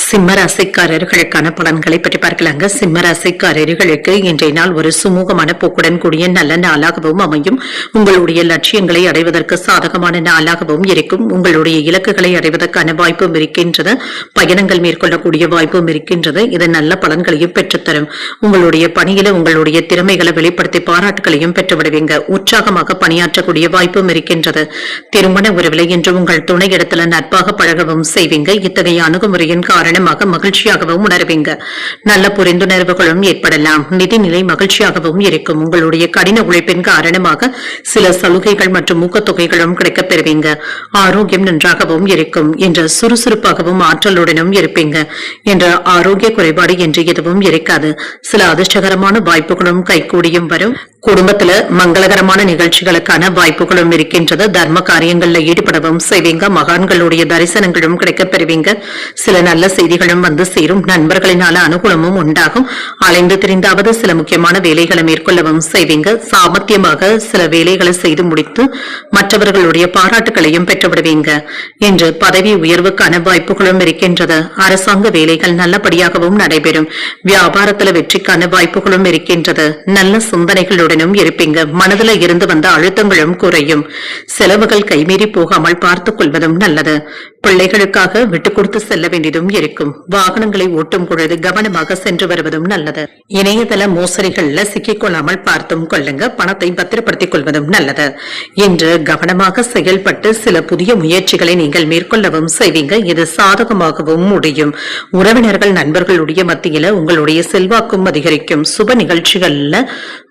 [SPEAKER 1] சிம்ம ராசிக்காரர்களுக்கான பலன்களை பற்றி பார்க்கலாங்க. சிம்ம ராசிக்காரர்களுக்கு இன்றைய நாள் ஒரு சுமூகமான போக்குடன் கூடிய நல்ல நாளாகவும் அமையும். உங்களுடைய லட்சியங்களை அடைவதற்கு சாதகமான நாளாகவும் இருக்கும். உங்களுடைய இலக்குகளை அடைவதற்கான வாய்ப்பும் இருக்கின்றது. பயணங்கள் மேற்கொள்ளக்கூடிய வாய்ப்பும் இருக்கின்றது. இது நல்ல பலன்களையும் பெற்றுத்தரும். உங்களுடைய பணியில உங்களுடைய திறமைகளை வெளிப்படுத்தி பாராட்டுகளையும் பெற்றுவிடுவீங்க. உற்சாகமாக பணியாற்றக்கூடிய வாய்ப்பும் இருக்கின்றது. திருமண உறவிலை என்று உங்கள் துணை இடத்துல நட்பாக பழகவும் செய்வீங்க. இத்தகைய அணுகுமுறையின் காரணமாக மகிழ்ச்சியாகவும் உணர்வீங்க. நல்ல புரிந்துணர்வுகளும் ஏற்படலாம். நிதிநிலை மகிழ்ச்சியாகவும் இருக்கும். உங்களுடைய கடின உழைப்பின் காரணமாக சில சலுகைகள் மற்றும் ஊக்கத்தொகைகளும் கிடைக்கப் பெறுவீங்க. ஆரோக்கியம் நன்றாகவும் இருக்கும். என்ற சுறுசுறுப்பாகவும் ஆற்றலுடனும் இருப்பீங்க. என்ற ஆரோக்கிய குறைபாடு என்று எதுவும் இருக்காது. சில அதிர்ஷ்டகரமான வாய்ப்புகளும் கைகூடியும் வரும். குடும்பத்துல மங்களகரமான நிகழ்ச்சிகளுக்கான வாய்ப்புகளும் இருக்கின்றது. தர்ம காரியங்கள்ல ஈடுபடவும் செய்வீங்க. மகான்களுடைய தரிசனங்களும் கிடைக்கப் பெறுவீங்க. சில நல்ல செய்திகளும் வந்து சேரும். நண்பர்களினால அனுகூலமும் உண்டாகும். அலைந்து திரிந்தாவது சில முக்கியமான வேலைகளை மேற்கொள்ளவும் செய்வீங்க. சாமர்த்தியமாக சில வேலைகளை செய்து முடித்து மற்றவர்களுடைய பாராட்டுகளையும் பெற்றுவிடுவீங்க. என்று பதவி உயர்வுக்கான வாய்ப்புகளும் இருக்கின்றது. அரசாங்க வேலைகள் நல்லபடியாகவும் நடைபெறும். வியாபாரத்துல வெற்றிக்கான வாய்ப்புகளும் இருக்கின்றது. நல்ல சிந்தனைகளுடன் சுறுசுறுப்புடனும் இருப்பீங்க. மனதுல இருந்து வந்த அழுத்தங்களும் குறையும். செலவுகள் கைமீறி போகாமல் பார்த்துக் கொள்வதும் நல்லது. பிள்ளைகளுக்காக விட்டு கொடுத்து செல்ல வேண்டியதும் இருக்கும். வாகனங்களை ஓட்டும் பொழுது கவனமாக சென்று வருவதும் நல்லது. இணையதள மோசடிகள்ல சிக்கிக்கொள்ளாமல் பார்த்தும் கொள்ளுங்க. பணத்தை பத்திரப்படுத்திக் கொள்வதும் நல்லது. இன்று கவனமாக செயல்பட்டு சில புதிய முயற்சிகளை நீங்கள் மேற்கொள்ளவும் செய்வீங்க. இது சாதகமாகவும் முடியும். உறவினர்கள் நண்பர்களுடைய மத்தியில உங்களுடைய செல்வாக்கும் அதிகரிக்கும். சுப நிகழ்ச்சிகள்ல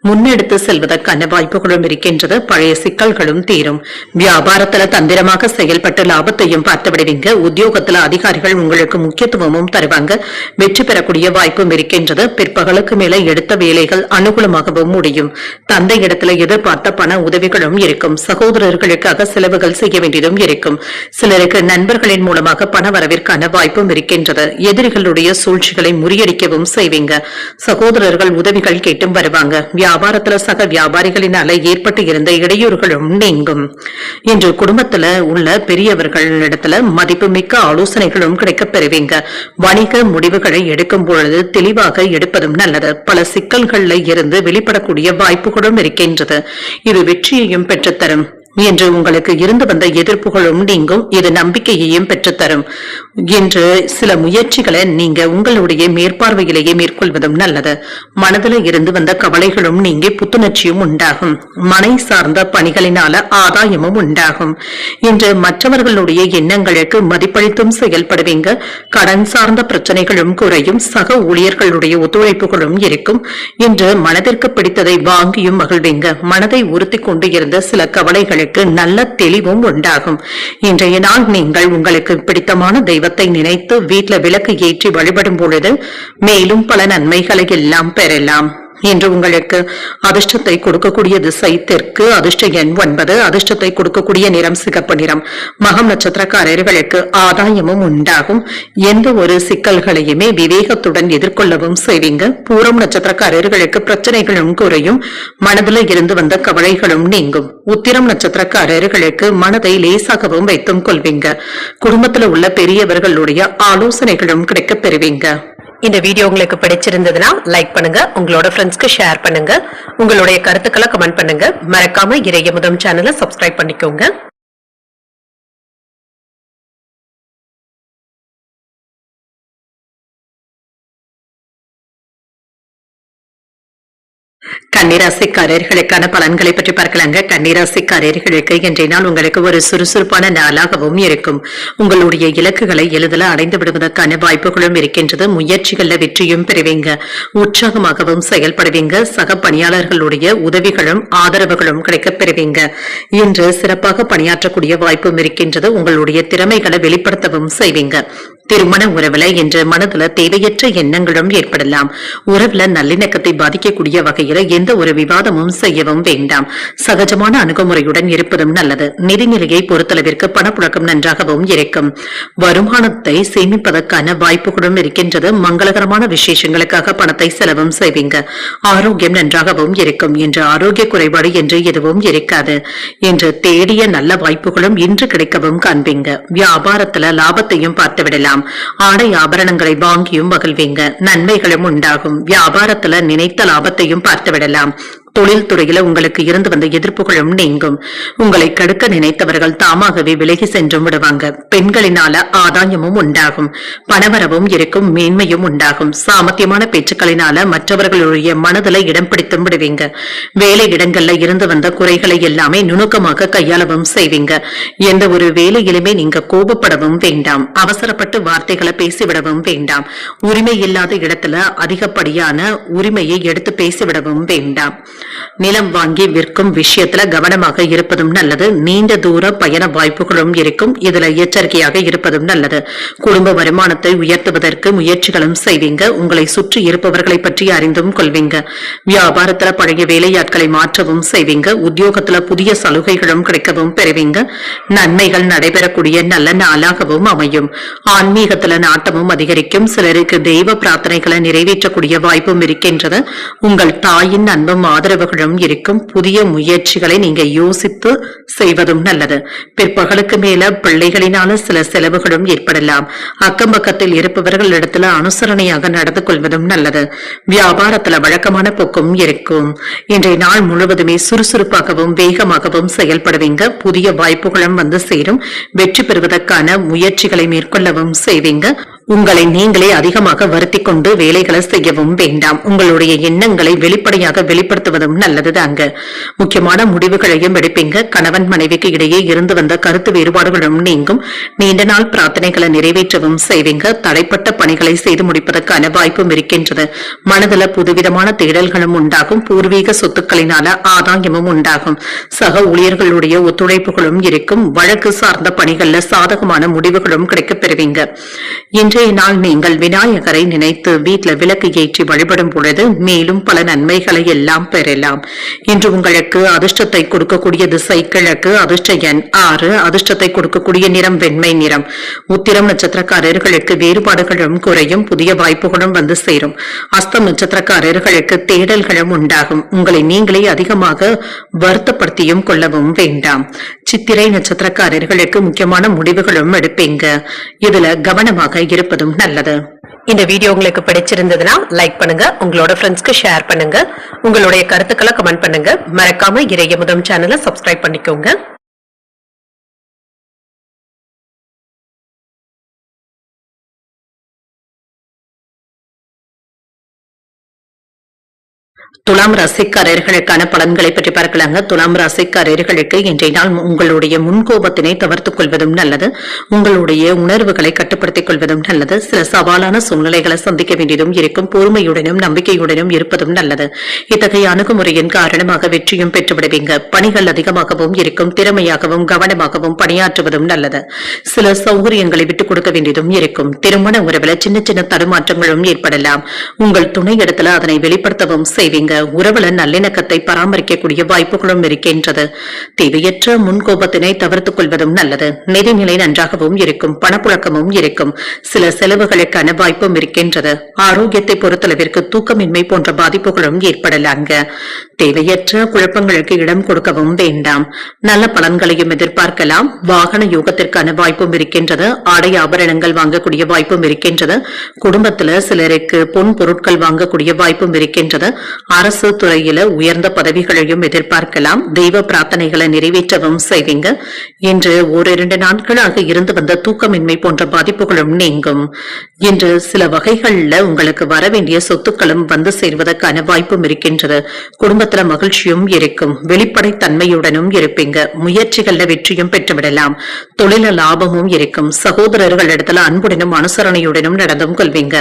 [SPEAKER 1] முன்னெடுத்து செல்வதற்கான வாய்ப்புகளும் இருக்கின்றது. பழைய சிக்கல்களும் தீரும். வியாபாரத்துல தந்திரமாக செயல்பட்டு லாபத்தையும் பார்த்து விடுவீங்க. உத்தியோகத்துல அதிகாரிகள் உங்களுக்கு முக்கியத்துவமும் தருவாங்க. வெற்றி பெறக்கூடிய வாய்ப்பும் இருக்கின்றது. பிற்பகலுக்கு மேல எடுத்த வேலைகள் அனுகூலமாகவும் முடியும். தந்தை இடத்துல எதிர்பார்த்த பண உதவிகளும் இருக்கும். சகோதரர்களுக்காக செலவுகள் செய்ய வேண்டியதும் இருக்கும். சிலருக்கு நண்பர்களின் மூலமாக பண வரவிற்கான வாய்ப்பும் இருக்கின்றது. எதிரிகளுடைய சூழ்ச்சிகளை முறியடிக்கவும் செய்வீங்க. சகோதரர்கள் உதவிகள் கேட்டும் வருவாங்க. வியாபாரத்துல சக வியாபாரிகளினால ஏற்பட்டு இருந்த இடையூறுகளும் நீங்கும். இன்று குடும்பத்துல உள்ள பெரியவர்களிடத்துல மதிப்புமிக்க ஆலோசனைகளும் கிடைக்கப் பெறுவீங்க. வணிக முடிவுகளை எடுக்கும் பொழுது தெளிவாக எடுப்பதும் நல்லது. பல சிக்கல்கள்ல இருந்து வெளிப்படக்கூடிய வாய்ப்புகளும் இருக்கின்றது. இது வெற்றியையும் பெற்றுத்தரும். என்று உங்களுக்கு இருந்து வந்த எதிர்ப்புகளும் நீங்கும். இது நம்பிக்கையையும் பெற்றுத்தரும். என்று சில முயற்சிகளை நீங்க உங்களுடைய மேற்பார்வையிலேயே மேற்கொள்வதும் நல்லது. மனதில் இருந்து வந்த கவலைகளும் நீங்கி புத்துணர்ச்சியும் உண்டாகும். மனை சார்ந்த பணிகளினால ஆதாயமும் உண்டாகும். இன்று மற்றவர்களுடைய எண்ணங்களுக்கு மதிப்பளித்தும் செயல்படுவீங்க. கடன் சார்ந்த பிரச்சனைகளும் குறையும். சக ஊழியர்களுடைய ஒத்துழைப்புகளும் இருக்கும். இன்று மனதிற்கு பிடித்ததை வாங்கியும் மகிழ்வீங்க. மனதை உறுத்தி கொண்டு இருந்த சில கவலைகளுக்கு நல்ல தெளிவும் உண்டாகும். இன்றைய நாள் நீங்கள் உங்களுக்கு பிடித்தமான தெய்வத்தை நினைத்து வீட்டில் விளக்கு ஏற்றி வழிபடும் பொழுது மேலும் பல நன்மைகளை எல்லாம் பெறலாம். இன்று உங்களுக்கு அதிர்ஷ்டத்தை கொடுக்கக்கூடிய திசை தெற்கு. அதிர்ஷ்ட எண் 9. அதிர்ஷ்டத்தை கொடுக்கக்கூடிய நிறம் சிகப்பு நிறம். மகம் நட்சத்திரக்காரர்களுக்கு ஆதாயமும் உண்டாகும். எந்த ஒரு சிக்கல்களையுமே விவேகத்துடன் எதிர்கொள்ளவும் செய்வீங்க. பூரம் நட்சத்திரக்காரர்களுக்கு பிரச்சனைகளும் குறையும். மனதில் இருந்து வந்த கவலைகளும் நீங்கும். உத்திரம் நட்சத்திரக்காரர்களுக்கு மனதை லேசாகவும் வைத்தும் கொள்வீங்க. குடும்பத்தில் உள்ள பெரியவர்களுடைய ஆலோசனைகளும் கிடைக்கப் பெறுவீங்க. இந்த வீடியோ உங்களுக்கு பிடிச்சிருந்ததுன்னா லைக் பண்ணுங்க. உங்களோட ஃப்ரெண்ட்ஸ்க்கு ஷேர் பண்ணுங்க. உங்களுடைய கருத்துக்களை கமெண்ட் பண்ணுங்க. மறக்காம இறையமுதம் சேனலை சப்ஸ்கிரைப் பண்ணிக்கோங்க. கன்னிராசிக்காரர்களுக்கான பலன்களை பற்றி பார்க்கலாங்க. கன்னிராசிக்காரர்களுக்கு இன்றைய நாள் உங்களுக்கு ஒரு சுறுசுறுப்பான நாளாகவும் இருக்கும். உங்களுடைய இலக்குகளை எளிதில் அடைந்து விடுவதற்கான வாய்ப்புகளும் இருக்கின்றது. முயற்சிகள்ல வெற்றியும் பெறுவீங்க. உற்சாகமாகவும் செயல்படுவீங்க. சக பணியாளர்களுடைய உதவிகளும் ஆதரவுகளும் கிடைக்கப் பெறுவீங்க. இன்று சிறப்பாக பணியாற்றக்கூடிய வாய்ப்பும் இருக்கின்றது. உங்களுடைய திறமைகளை வெளிப்படுத்தவும் செய்வீங்க. திருமண உறவுல இன்று மனதுல தேவையற்ற எண்ணங்களும் ஏற்படலாம். உறவுல நல்லிணக்கத்தை பாதிக்கக்கூடிய வகையில எந்த ஒரு விவாதமும் செய்யவும் வேண்டாம். சகஜமான அணுகுமுறையுடன் இருப்பதும் நல்லது. நிதிநிலையை பொறுத்தளவிற்கு பணப்புழக்கம் நன்றாகவும் இருக்கும். வருமானத்தை சேமிப்பதற்கான வாய்ப்புகளும் இருக்கின்றது. மங்களகரமான விசேஷங்களுக்காக பணத்தை செலவும் செய்வீங்க. ஆரோக்கியம் நன்றாகவும் இருக்கும். இன்று ஆரோக்கிய குறைபாடு என்று எதுவும் இருக்காது. இன்று தேடிய நல்ல வாய்ப்புகளும் இன்று கிடைக்கவும் காண்பீங்க. வியாபாரத்துல லாபத்தையும் பார்த்துவிடலாம். ஆடை ஆபரணங்களை வாங்கியும் மகிழ்வீங்க. நன்மைகளும் உண்டாகும். வியாபாரத்துல நினைத்த லாபத்தையும் பார்த்துவிடலாம். தொழில் துறையில உங்களுக்கு இருந்து வந்த எதிர்ப்புகளும் நீங்கும். உங்களை கடுக்க நினைத்தவர்கள் தாமாகவே விலகி சென்றும் விடுவாங்க. பெண்களினால ஆதாயமும் உண்டாகும். பணவரவும் இருக்கும். மேன்மையும் உண்டாகும். சாமர்த்தியமான பேச்சுக்களினால மற்றவர்களுடைய மனதில இடம் பிடித்தும் விடுவீங்க. வேலை இடங்கள்ல இருந்து வந்த குறைகளை எல்லாமே நுணுக்கமாக கையாளவும் செய்வீங்க. எந்த ஒரு வேலையிலுமே நீங்க கோபப்படவும் வேண்டாம். அவசரப்பட்டு வார்த்தைகளை பேசிவிடவும் வேண்டாம். உரிமை இல்லாத இடத்துல அதிகப்படியான உரிமையை எடுத்து பேசிவிடவும் வேண்டாம். நிலம் வாங்கி விற்கும் விஷயத்துல கவனமாக இருப்பதும் நல்லது. நீண்ட தூர பயண வாய்ப்புகளும் இருக்கும். இதுல எச்சரிக்கையாக இருப்பதும் நல்லது. குடும்ப வருமானத்தை உயர்த்துவதற்கு முயற்சிகளும் செய்வீங்க. உங்களை சுற்றி இருப்பவர்களை பற்றி அறிந்தும் கொள்வீங்க. வியாபாரத்துல பழைய வேலையாட்களை மாற்றவும் செய்வீங்க. உத்தியோகத்துல புதிய சலுகைகளும் கிடைக்கவும் பெறுவீங்க. நன்மைகள் நடைபெறக்கூடிய நல்ல நாளாகவும் அமையும். ஆன்மீகத்துல நாட்டமும் அதிகரிக்கும். சிலருக்கு தெய்வ பிரார்த்தனைகளை நிறைவேற்றக்கூடிய வாய்ப்பும் இருக்கின்றது. உங்கள் தாயின் அன்பும் ஆதரவும் செலவுகளும் இருக்கும். புதிய முயற்சிகளை நீங்க யோசித்து செய்வதும் நல்லது. பிற்பகலுக்கு மேல பிள்ளைகளினால சில செலவுகளும் ஏற்படலாம். அக்கம் பக்கத்தில் இருப்பவர்கள் இடத்துல அனுசரணையாக நடந்து கொள்வதும் நல்லது. வியாபாரத்துல வழக்கமான போக்கும் இருக்கும். இன்றைய நாள் முழுவதுமே சுறுசுறுப்பாகவும் வேகமாகவும் செயல்படுவீங்க. புதிய வாய்ப்புகளும் வந்து சேரும். வெற்றி பெறுவதற்கான முயற்சிகளை மேற்கொள்ளவும் செய்வீங்க. உங்களை நீங்களே அதிகமாக வருத்தி கொண்டு வேலைகளை செய்யவும் வேண்டாம். உங்களுடைய எண்ணங்களை வெளிப்படையாக வெளிப்படுத்துவதும் நல்லது தாங்க. முக்கியமான முடிவுகளையும் எடுப்பீங்க. கணவன் மனைவிக்கு இடையே இருந்து வந்த கருத்து வேறுபாடுகளும் நீங்கும். நீண்ட நாள் பிரார்த்தனைகளை நிறைவேற்றவும் செய்வீங்க. தடைப்பட்ட பணிகளை செய்து முடிப்பதற்கான வாய்ப்பும் இருக்கின்றது. மனதில் புதுவிதமான தேடல்களும் உண்டாகும். பூர்வீக சொத்துக்களினால ஆதாயமும் உண்டாகும். சக ஊழியர்களுடைய ஒத்துழைப்புகளும் இருக்கும். வழக்கு சார்ந்த பணிகள்ல சாதகமான முடிவுகளும் கிடைக்கப் பெறுவீங்க. இன்றைய நாள் நீங்கள் விநாயகரை நினைத்து வீட்டில் விளக்கு ஏற்றி வழிபடும் பொழுது மேலும் பல நன்மைகளை எல்லாம் பெறலாம். இன்று உங்களுக்கு அதிர்ஷ்டத்தை கொடுக்கக்கூடிய திசை கிழக்கு. அதிர்ஷ்ட எண் 6. அதிர்ஷ்டத்தை கொடுக்கக்கூடிய நிறம் வெண்மை நிறம். உத்திரம் நட்சத்திரக்காரர்களுக்கு வேறுபாடுகளும் குறையும். புதிய வாய்ப்புகளும் வந்து சேரும். அஸ்தம் நட்சத்திரக்காரர்களுக்கு தேடல்களும் உண்டாகும். உங்களை நீங்களே அதிகமாக வருத்தப்படுத்தியும் கொள்ளவும் வேண்டாம். சித்திரை நட்சத்திரக்காரர்களுக்கு முக்கியமான முடிவுகளும் எடுப்பீங்க. இதுல கவனமாக இருப்பதும் நல்லது. இந்த வீடியோ உங்களுக்கு பிடிச்சிருந்ததுன்னா லைக் பண்ணுங்க. உங்களோட ஃப்ரெண்ட்ஸ்க்கு ஷேர் பண்ணுங்க. உங்களுடைய கருத்துக்களை கமெண்ட் பண்ணுங்க. மறக்காம இறையமுதம் சேனலை சப்ஸ்கிரைப் பண்ணிக்கோங்க. துலாம் ராசிக்காரர்களுக்கான பலன்களை பற்றி பார்க்கலாங்க. துலாம் ராசிக்காரர்களுக்கு இன்றைய நாள் உங்களுடைய முன்கோபத்தினை தவிர்த்துக் கொள்வதும் நல்லது. உங்களுடைய உணர்வுகளை கட்டுப்படுத்திக் கொள்வதும் நல்லது. சில சவாலான சூழ்நிலைகளை சந்திக்க வேண்டியதும் இருக்கும். பொறுமையுடனும் நம்பிக்கையுடனும் இருப்பதும் நல்லது. இத்தகைய அணுகுமுறையின் காரணமாக வெற்றியும் பெற்றுவிடுவீங்க. பணிகள் அதிகமாகவும் இருக்கும். திறமையாகவும் கவனமாகவும் பணியாற்றுவதும் நல்லது. சில சௌகரியங்களை விட்டுக் கொடுக்க வேண்டியதும் இருக்கும். திருமண உறவுல சின்ன சின்ன தடுமாற்றங்களும் ஏற்படலாம். உங்கள் துணை இடத்துல அதனை வெளிப்படுத்தவும் செய்வீங்க. உறவுல நல்லிணக்கத்தை பராமரிக்கக்கூடிய வாய்ப்புகளும் இருக்கின்றது. தேவையற்ற முன்கோபத்தினை தவிர்த்துக் கொள்வதும் நல்லது. நிதிநிலை நன்றாகவும் இருக்கும். பணப்புழக்கமும் இருக்கும். சில செலவுகளுக்கான வாய்ப்பும் இருக்கின்றது. ஆரோக்கியத்தை பொறுத்தளவிற்கு தூக்கமின்மை போன்ற பாதிப்புகளும் ஏற்படலாங்க. தேவையற்ற குழப்பங்களுக்கு இடம் கொடுக்கவும் வேண்டாம். நல்ல பலன்களையும் எதிர்பார்க்கலாம். வாகன யோகத்திற்கான வாய்ப்பும் இருக்கின்றது. ஆடை ஆபரணங்கள் வாங்கக்கூடிய வாய்ப்பும் இருக்கின்றது. குடும்பத்துல சிலருக்கு பொன் பொருட்கள் வாங்கக்கூடிய வாய்ப்பும் இருக்கின்றது. அரசு துறையில உயர்ந்த பதவிகளையும் எதிர்பார்க்கலாம். தெய்வ பிரார்த்தனைகளை நிறைவேற்றவும் செய்வீங்க. இன்று ஓரிரண்டு நாட்களாக இருந்து வந்த தூக்கமின்மை போன்ற பாதிப்புகளும் நீங்கும். இன்று சில வகைகள்ல உங்களுக்கு வரவேண்டிய சொத்துக்களும் வந்து சேர்வதற்கான வாய்ப்பும் இருக்கின்றது. குடும்பத்துல மகிழ்ச்சியும் இருக்கும். வெளிப்படை தன்மையுடனும் இருப்பீங்க. முயற்சிகள்ல வெற்றியும் பெற்றுவிடலாம். தொழில லாபமும் இருக்கும். சகோதரர்களிடத்துல அன்புடனும் அனுசரணையுடனும் நடந்தும் கொள்வீங்க.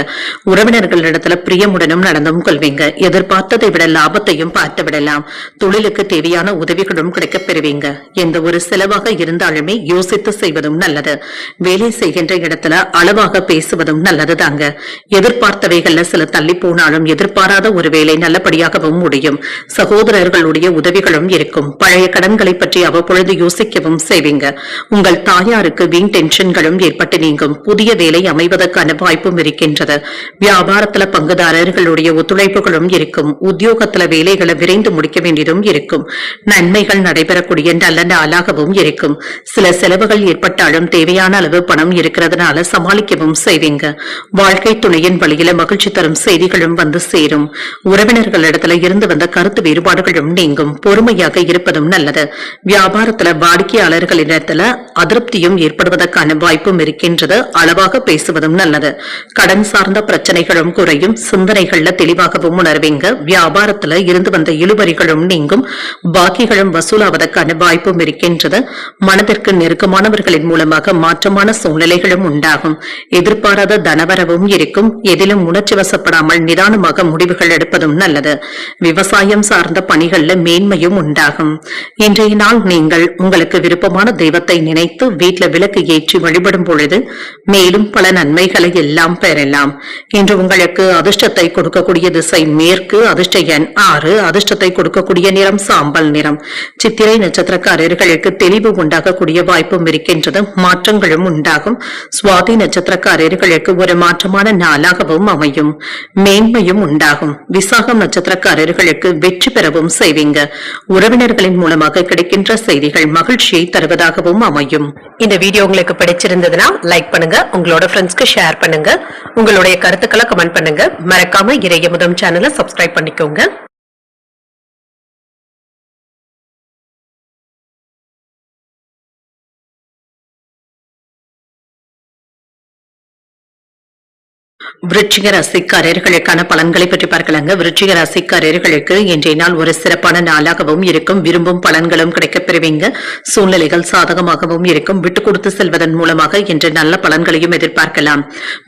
[SPEAKER 1] உறவினர்களிடத்துல பிரியமுடனும் நடந்தும் கொள்வீங்க. எதிர்பார்த்ததை விட லாபத்தையும் பார்த்து விடலாம். தொழிலுக்கு தேவையான உதவிகளும் கிடைக்கப் பெறுவீங்க. எந்த ஒரு செலவாக இருந்தாலுமே யோசித்து செய்வதும் நல்லது. வேலை செய்கின்ற இடத்துல அளவாக பேசுவதும் நல்லது தாங்க. எதிர்பார்த்தவைகள்ல சில தள்ளி போனாலும் எதிர்பாராத ஒரு வேலை நல்லபடியாகவும் முடியும். சகோதரர்களுடைய உதவிகளும் இருக்கும். பழைய கடன்களை பற்றி அவ்வப்பொழுது யோசிக்கவும் செய்வீங்க. உங்கள் தாயாருக்கு வீண் டென்ஷன்களும் ஏற்பட்டு நீங்கும். புதிய வேலை அமைவதற்கான வாய்ப்பும் இருக்கின்றது. வியாபாரத்துல பங்குதாரர்களுடைய ஒத்துழைப்புகளும் இருக்கும். உத்தியோகத்துல வேலைகளை விரைந்து முடிக்க வேண்டியதும் இருக்கும். நன்மைகள் நடைபெறக்கூடிய நல்ல நாளாகவும் இருக்கும். சில செலவுகள் ஏற்பட்டாலும் தேவையான அளவு பணம் இருக்கிறதுனால சமாளிக்கவும் செய்வீங்க. வாழ்க்கை துணையின் வழியில மகிழ்ச்சி தரும் செய்திகளும் வந்து சேரும். உறவினர்களிடத்துல இருந்து வந்த கருத்து வேறுபாடுகளும் நீங்கும். பொறுமையாக இருப்பதும் நல்லது. வியாபாரத்துல வாடிக்கையாளர்களிடத்துல அதிருப்தியும் ஏற்படுவதற்கான வாய்ப்பும் இருக்கின்றது. அளவாக பேசுவதும் நல்லது. கடன் சார்ந்த பிரச்சனைகளும் குறையும். சிந்தனைகள்ல தெளிவாகவும் உணர்வீங்க. வியாபாரத்துல இருந்து வந்த இழுபறிகளும் நீங்கும். பாக்கிகளும் வசூலாவதற்கான வாய்ப்பும் இருக்கின்றது. மனதிற்கு நெருக்கமானவர்களின் மூலமாக மாற்றமான சூழ்நிலைகளும் உண்டாகும். எதிர்பாராத தனவரவும் இருக்கும். எதிலும் உணர்ச்சி வசப்படாமல் நிதானமாக முடிவுகள் எடுப்பதும் நல்லது. விவசாயம் சார்ந்த பணிகள்ல மேன்மையும் உண்டாகும். இன்றைய நாள் நீங்கள் உங்களுக்கு விருப்பமான தெய்வத்தை நினைத்து வீட்டில் விளக்கு ஏற்றி வழிபடும் பொழுது மேலும் பல நன்மைகளை எல்லாம் பெறலாம். இன்று உங்களுக்கு அதிர்ஷ்டத்தை கொடுக்கக்கூடிய திசை மேற்கு. அதிர்ஷ்ட அதிர்ஷ்ட எண் 6, அதிர்ஷ்டத்தை கொடுக்கக்கூடிய நிறம் சாம்பல் நிறம். சித்திரை நட்சத்திரக்காரர்களுக்கு தெளிவு உண்டாகக்கூடிய வாய்ப்பும் இருக்கின்றது, மாற்றங்களும் உண்டாகும். சுவாதி நட்சத்திரக்காரர்களுக்கு ஒரு மாற்றமான நாளாகவும் அமையும், மேன்மையும் உண்டாகும். விசாகம் நட்சத்திரக்காரர்களுக்கு வெற்றி பெறவும் செய்வீங்க. உறவினர்களின் மூலமாக கிடைக்கின்ற செய்திகள் மகிழ்ச்சியை தருவதாகவும் அமையும். இந்த வீடியோ உங்களுக்கு பிடிச்சிருந்ததுன்னா லைக் பண்ணுங்க, உங்களோட ஃப்ரெண்ட்ஸ்க்கு ஷேர் பண்ணுங்க, உங்களுடைய கருத்துக்களை கமெண்ட் பண்ணுங்க. மறக்காம இறையமுதம் சேனலை சப்ஸ்கிரைப் பண்ணிக்கோங்க. விருச்சிக ராசிக்காரர்களுக்கான பலன்களை பற்றி பார்க்கலாங்க. விருச்சிக ராசிக்காரர்களுக்கு இன்றைய நாள் ஒரு சிறப்பான நாளாகவும் இருக்கும். விரும்பும் பலன்களும் கிடைக்கப் பெறுவீங்க. சூழ்நிலைகள் சாதகமாகவும் இருக்கும். விட்டுக் கொடுத்து செல்வதன் மூலமாக இன்று நல்ல பலன்களையும் எதிர்பார்க்கலாம்.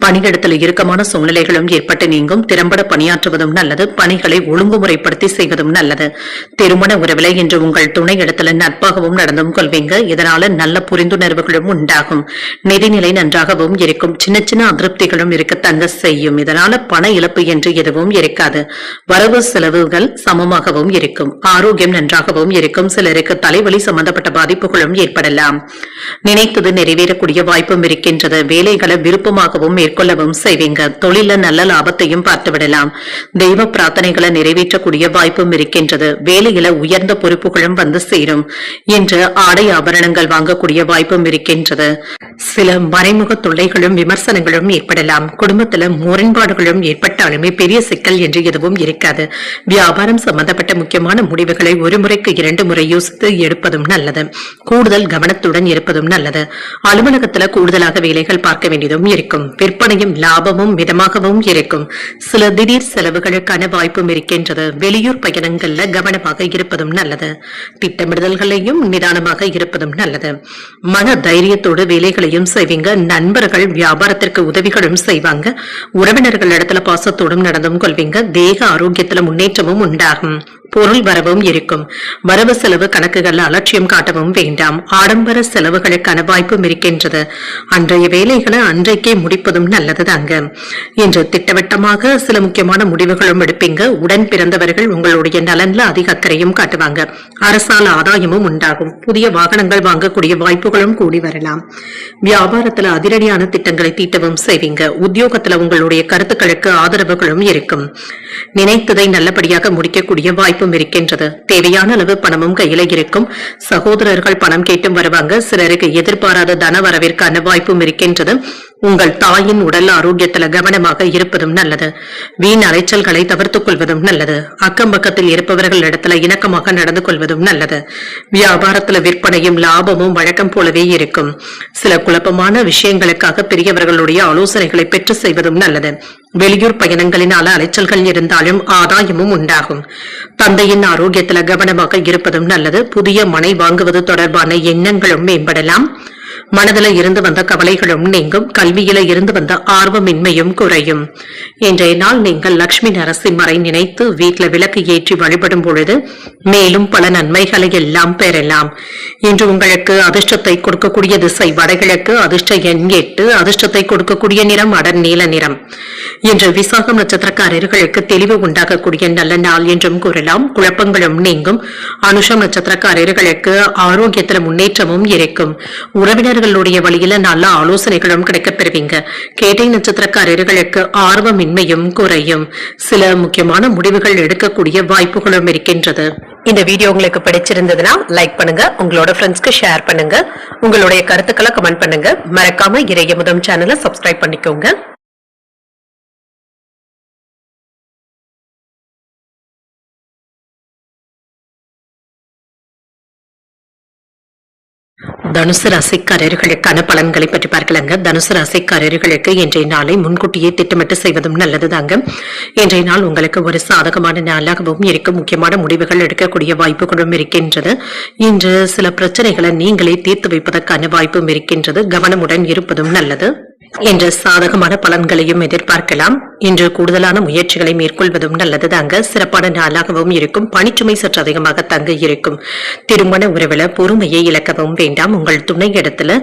[SPEAKER 1] பணியிடத்தில் இறுக்கமான சூழ்நிலைகளும் ஏற்பட்டு நீங்கும். திறம்பட பணியாற்றுவதும் நல்லது. பணிகளை ஒழுங்குமுறைப்படுத்தி செய்வதும் நல்லது. திருமண உறவிலை இன்று உங்கள் துணை இடத்துல நட்பாகவும் நடந்தும் கொள்வீங்க. இதனால நல்ல புரிந்துணர்வுகளும் உண்டாகும். நிதிநிலை நன்றாகவும் இருக்கும். சின்ன சின்ன அதிருப்திகளும் இருக்க தங்க செய்யும். இதனால பண இழப்பு என்று எதுவும் இருக்காது. வரவு செலவுகள் சமமாகவும் இருக்கும். ஆரோக்கியம் நன்றாகவும் இருக்கும். சிலருக்கு தலைவலி சம்பந்தப்பட்ட பாதிப்புகளும் ஏற்படலாம். நினைத்தது நிறைவேறக்கூடிய வாய்ப்பும் இருக்கின்றது. வேலைகளை விருப்பமாகவும் மேற்கொள்ளவும் செய்வீங்க. தொழில நல்ல லாபத்தையும் பார்த்துவிடலாம். தெய்வ பிரார்த்தனைகளை நிறைவேற்றக்கூடிய வாய்ப்பும் இருக்கின்றது. வேலையில உயர்ந்த பொறுப்புகளும் வந்து சேரும். இன்று ஆடை ஆபரணங்கள் வாங்கக்கூடிய வாய்ப்பும் இருக்கின்றது. சில மறைமுக தொல்லைகளும் விமர்சனங்களும் ஏற்படலாம். குடும்பத்துல முரண்பாடுகளும் ஏற்பட்டாலுமே பெரிய சிக்கல் என்று எதுவும் இருக்காது. வியாபாரம் சம்பந்தப்பட்ட முக்கியமான முடிவுகளை ஒரு முறைக்கு 2 முறை யோசித்து எடுப்பதும் நல்லது. கூடுதல் கவனத்துடன் இருப்பதும் நல்லது. அலுவலகத்துல கூடுதலாக வேலைகள் பார்க்க வேண்டியதும் இருக்கும். விற்பனையும் லாபமும் மிதமாகவும் இருக்கும். சில திடீர் செலவுகளுக்கான வாய்ப்பும் இருக்கின்றது. வெளியூர் பயணங்கள்ல கவனமாக இருப்பதும் நல்லது. திட்டமிடுதல்களையும் நிதானமாக இருப்பதும் நல்லது. மன தைரியத்தோடு வேலைகளையும் செய்வீங்க. நண்பர்கள் வியாபாரத்திற்கு உதவிகளும் செய்வாங்க. உறவினர்கள் இடத்துல பாசத்தோடும் நடந்தும் கொள்வீங்க. தேக ஆரோக்கியத்துல முன்னேற்றமும் உண்டாகும். பொருள் வரவும் இருக்கும். வரவு செலவு கணக்குகள் அலட்சியம் காட்டவும் வேண்டாம். ஆடம்பர செலவுகளுக்கான வாய்ப்பும் இருக்கின்றது. அன்றைய வேலைகளை அன்றைக்கே முடிப்பதும் நல்லதுதாங்க. இன்று திட்டவட்டமாக சில முக்கியமான முடிவுகளும் எடுப்பீங்க. உடன் பிறந்தவர்கள் உங்களுடைய நலன்ல அதிக அக்கறையும் காட்டுவாங்க. அரசால் ஆதாயமும் உண்டாகும். புதிய வாகனங்கள் வாங்கக்கூடிய வாய்ப்புகளும் கூடி வரலாம். வியாபாரத்துல அதிரடியான திட்டங்களை தீட்டவும் செய்வீங்க. உத்தியோகத்துல உங்களுடைய கருத்துக்களுக்கு ஆதரவுகளும் இருக்கும். நினைத்ததை நல்லபடியாக முடிக்கக்கூடிய வாய்ப்பும் இருக்கின்றது. தேவையான அளவு பணமும் கையில இருக்கும். சகோதரர்கள் பணம் கேட்டும் வருவாங்க. சிலருக்கு எதிர்பாராத தன வரவிற்கான வாய்ப்பும் இருக்கின்றது. உங்கள் தாயின் உடல் ஆரோக்கியத்துல கவனமாக இருப்பதும் நல்லது. வீண் அலைச்சல்களை தவிர்த்துக் கொள்வதும் நல்லது. அக்கம் பக்கத்தில் இருப்பவர்கள் இடத்துல இணக்கமாக நடந்து கொள்வதும் நல்லது. வியாபாரத்துல விற்பனையும் லாபமும் வழக்கம் போலவே இருக்கும். சில குழப்பமான விஷயங்களுக்காக பெரியவர்களுடைய ஆலோசனைகளை பெற்று செய்வதும் நல்லது. வெளியூர் பயணங்களினால அலைச்சல்கள் இருந்தாலும் ஆதாயமும் உண்டாகும். தந்தையின் ஆரோக்கியத்துல கவனமாக இருப்பதும் நல்லது. புதிய மனை வாங்குவது தொடர்பான எண்ணங்களும் மேம்படலாம். மனதில இருந்து வந்த கவலைகளும் நீங்கும். கல்வியில இருந்து வந்த ஆர்வமின்மையும் குறையும். இன்றைய நாள் நீங்கள் லட்சுமி நரசிம்மரை நினைத்து வீட்டில் விளக்கு ஏற்றி வழிபடும் பொழுது மேலும் பல நன்மைகளை எல்லாம் பெறலாம். இன்று உங்களுக்கு அதிர்ஷ்டத்தை கொடுக்கக்கூடிய திசை வடகிழக்கு. அதிர்ஷ்ட எண் 8. அதிர்ஷ்டத்தை கொடுக்கக்கூடிய நிறம் அடர் நீல நிறம். இன்று விசாகம் நட்சத்திரக்காரர்களுக்கு தெளிவு உண்டாகக்கூடிய நல்ல நாள் என்றும் கூறலாம். குழப்பங்களும் நீங்கும். அனுஷம் நட்சத்திரக்காரர்களுக்கு ஆரோக்கியத்தில் முன்னேற்றமும் இருக்கும். உறவினர்களுடைய வழியில நல்ல ஆலோசனைகளும் கிடைக்கப் பெறுவீங்க. கேட்டை நட்சத்திரக்காரர்களுக்கு ஆர்வமின்மையும் குறையும். சில முக்கியமான முடிவுகள் எடுக்கக்கூடிய வாய்ப்புகளும் இருக்கின்றது. இந்த வீடியோ உங்களுக்கு பிடிச்சிருந்ததுன்னா லைக் பண்ணுங்க, உங்களோட ஃப்ரெண்ட்ஸ்க்கு ஷேர் பண்ணுங்க, உங்களுடைய கருத்துக்களை கமெண்ட் பண்ணுங்க. மறக்காம இறையமுதம் சேனலை சப்ஸ்கிரைப் பண்ணிக்கோங்க. தனுசு ராசிக்காரர்களுக்கான பலன்களை பற்றி பார்க்கலாங்க. தனுசு ராசிக்காரர்களுக்கு இன்றைய நாளை முன்கூட்டியே திட்டமிட்டு செய்வதும் நல்லதுதாங்க. இன்றைய நாள் உங்களுக்கு ஒரு சாதகமான நாளாகவும் இருக்கும். முக்கியமான முடிவுகள் எடுக்கக்கூடிய வாய்ப்புகளும் இருக்கின்றது. இன்று சில பிரச்சனைகளை நீங்களே தீர்த்து வைப்பதற்கான வாய்ப்பும் இருக்கின்றது. கவனமுடன் இருப்பதும் நல்லது. என்ற சாதகமான பலன்களையும் எதிர்பார்க்கலாம். இன்று கூடுதலான முயற்சிகளை மேற்கொள்வதும் நல்லதுதாங்க. சிறப்பான நாளாகவும் இருக்கும். பணிச்சுமை சற்று அதிகமாக தங்க இருக்கும். திருமண உறவுல பொறுமையை இழக்கவும் வேண்டாம். உங்கள் துணை இடத்துல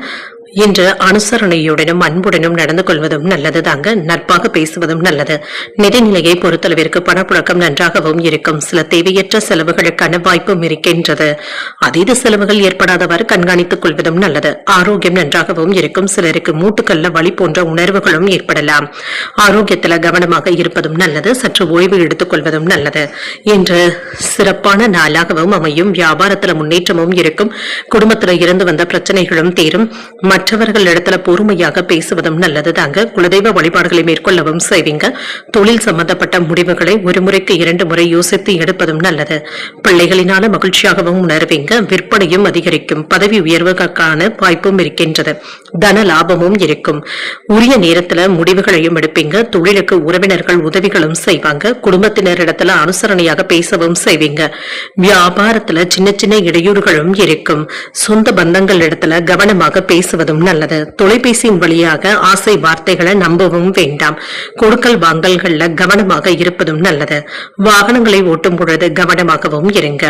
[SPEAKER 1] இன்று அனுசரணையுடனும் அன்புடனும் நடந்து கொள்வதும் நல்லது தாங்க. நட்பாக பேசுவதும் நல்லது. நிதிநிலையை பொறுத்தளவிற்கு பணப்புழக்கம் நன்றாகவும் இருக்கும். சில தேவையற்ற செலவுகளுக்கான வாய்ப்பும் இருக்கின்றது. அதீத செலவுகள் ஏற்படாதவாறு கண்காணித்துக் கொள்வதும் நல்லது. ஆரோக்கியம் நன்றாகவும் இருக்கும். சிலருக்கு மூட்டுக்கல்ல வலி போன்ற உணர்வுகளும் ஏற்படலாம். ஆரோக்கியத்தில் கவனமாக இருப்பதும் நல்லது. சற்று ஓய்வு எடுத்துக் கொள்வதும் நல்லது. இன்று சிறப்பான நாளாகவும் அமையும். வியாபாரத்தில் முன்னேற்றமும் இருக்கும். குடும்பத்தில் இருந்து வந்த பிரச்சனைகளும் தீரும். மற்றவர்கள் இடத்துல பொறுமையாக பேசுவதும் நல்லது தாங்க. குலதெய்வ வழிபாடுகளை மேற்கொள்ளவும் செய்வீங்க. தொழில் சம்பந்தப்பட்ட முடிவுகளை ஒரு முறைக்கு 2 முறை யோசித்து எடுப்பதும் நல்லது. பிள்ளைகளினால மகிழ்ச்சியாகவும் உணர்வீங்க. விற்பனையும் அதிகரிக்கும். பதவி உயர்வுக்கான வாய்ப்பும் இருக்கின்றது. தன லாபமும் இருக்கும். உரிய நேரத்துல முடிவுகளையும் எடுப்பீங்க. தொழிலுக்கு உறவினர்கள் உதவிகளும் செய்வாங்க. குடும்பத்தினரிடத்துல அனுசரணையாக பேசவும் செய்வீங்க. வியாபாரத்துல சின்ன சின்ன இடையூறுகளும் இருக்கும். சொந்த பந்தங்கள் இடத்துல கவனமாக பேசுவதும் நல்லது. தொலைபேசியின் வழியாக ஆசை வார்த்தைகளை நம்பவும் வேண்டாம். கொடுக்கல் வாங்கல்கள்ல கவனமாக இருப்பதும் நல்லது. வாகனங்களை ஓட்டும் பொழுது கவனமாகவும் இருங்க.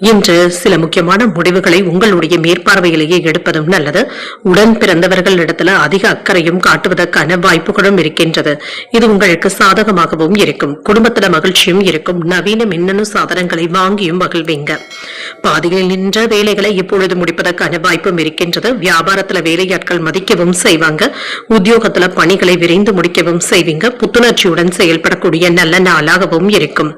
[SPEAKER 1] இன்று சில முக்கியமான முடிவுகளை உங்களுடைய மேற்பார்வையிலேயே எடுப்பதும் நல்லது. உடன் பிறந்தவர்கள் இடத்துல அதிக அக்கறையும் காட்டுவதற்கான வாய்ப்புகளும் இருக்கின்றது. இது உங்களுக்கு சாதகமாகவும் இருக்கும். குடும்பத்துல மகிழ்ச்சியும் இருக்கும். நவீன மின்னணு சாதனங்களை வாங்கியும் மகிழ்வீங்க. பாதியில் நின்ற வேலைகளை இப்பொழுது முடிப்பதற்கான வாய்ப்பும் இருக்கின்றது. வியாபாரத்துல வேலையாட்கள் மதிக்கவும் செய்வாங்க. உத்தியோகத்துல பணிகளை விரைந்து முடிக்கவும் செய்வீங்க. புத்துணர்ச்சியுடன் செயல்படக்கூடிய நல்ல நாளாகவும் இருக்கும்.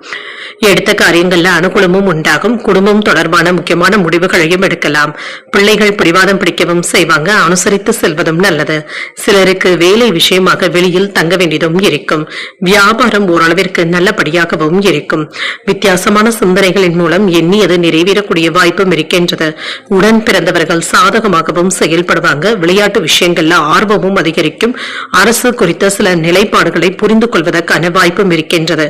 [SPEAKER 1] எடுத்த காரியங்கள்ல அனுகூலமும் உண்டாகும். குடும்பம் தொடர்பான முக்கியமான முடிவுகளையும் எடுக்கலாம். பிள்ளைகள் பிடிவாதம் பிடிக்கவும் செய்வாங்க. அனுசரித்து செல்வதும் நல்லது. சிலருக்கு வேலை விஷயமாக வெளியில் தங்க வேண்டியதும் இருக்கும். வியாபாரம் ஓரளவிற்கு நல்லபடியாகவும் இருக்கும். வித்தியாசமான சிந்தனைகளின் மூலம் எண்ணியது நிறைவேறக்கூடிய வாய்ப்பும் இருக்கின்றது. உடன் பிறந்தவர்கள் சாதகமாகவும் செயல்படுவாங்க. விளையாட்டு விஷயங்கள்ல ஆர்வமும் அதிகரிக்கும். அரசு குறித்த சில நிலைப்பாடுகளை புரிந்து கொள்வதற்கான வாய்ப்பும் இருக்கின்றது.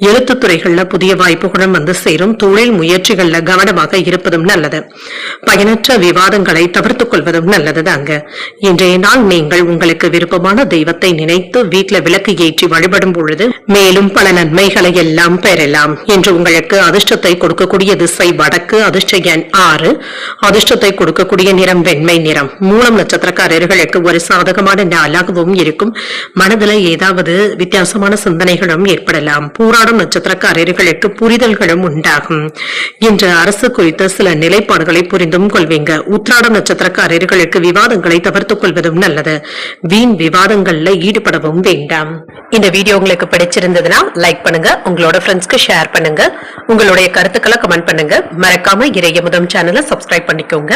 [SPEAKER 1] எழுத்துத்துறைகள்ல புதிய வாய்ப்புகளும் வந்து சேரும். தொழில் முயற்சிகள்ல கவனமாக இருப்பதும் நல்லது. பயனற்ற விவாதங்களை தவிர்த்துக் கொள்வதும் நல்லது தாங்க. இன்றைய நாள் நீங்கள் உங்களுக்கு விருப்பமான தெய்வத்தை நினைத்து வீட்டில் விளக்கு ஏற்றி வழிபடும் பொழுது மேலும் பல நன்மைகளை எல்லாம் பெறலாம். இன்று உங்களுக்கு அதிர்ஷ்டத்தை கொடுக்கக்கூடிய திசை வடக்கு. அதிர்ஷ்ட எண் 6. அதிர்ஷ்டத்தை கொடுக்கக்கூடிய நிறம் வெண்மை நிறம். மூலம் நட்சத்திரக்காரர்களுக்கு ஒரு சாதகமான நாளாகவும் இருக்கும். மனதில் ஏதாவது வித்தியாசமான சிந்தனைகளும் ஏற்படலாம். பூராடம் நட்சத்திரக்காரர்களுக்கு புரிதல்களும் உண்டாகும். இன்று அரசு குறித்த சில நிலைப்பாடுகளை புரிந்தும் கொள்வீங்க. உத்திராடம் நட்சத்திரக்காரர்களுக்கு விவாதங்களை தவிர்த்துக் கொள்வதும் நல்லது. வீண் விவாதங்கள்ல ஈடுபடவும் வேண்டாம். இந்த வீடியோ உங்களுக்கு பிடிச்சிருந்ததுன்னா லைக் பண்ணுங்க. உங்களோட ஃப்ரெண்ட்ஸ்க்கு ஷேர் பண்ணுங்க. உங்களுடைய கருத்துக்களை கமெண்ட் பண்ணுங்க. மறக்காம இறையமுதம் சேனலை சப்ஸ்கிரைப் பண்ணிக்கோங்க.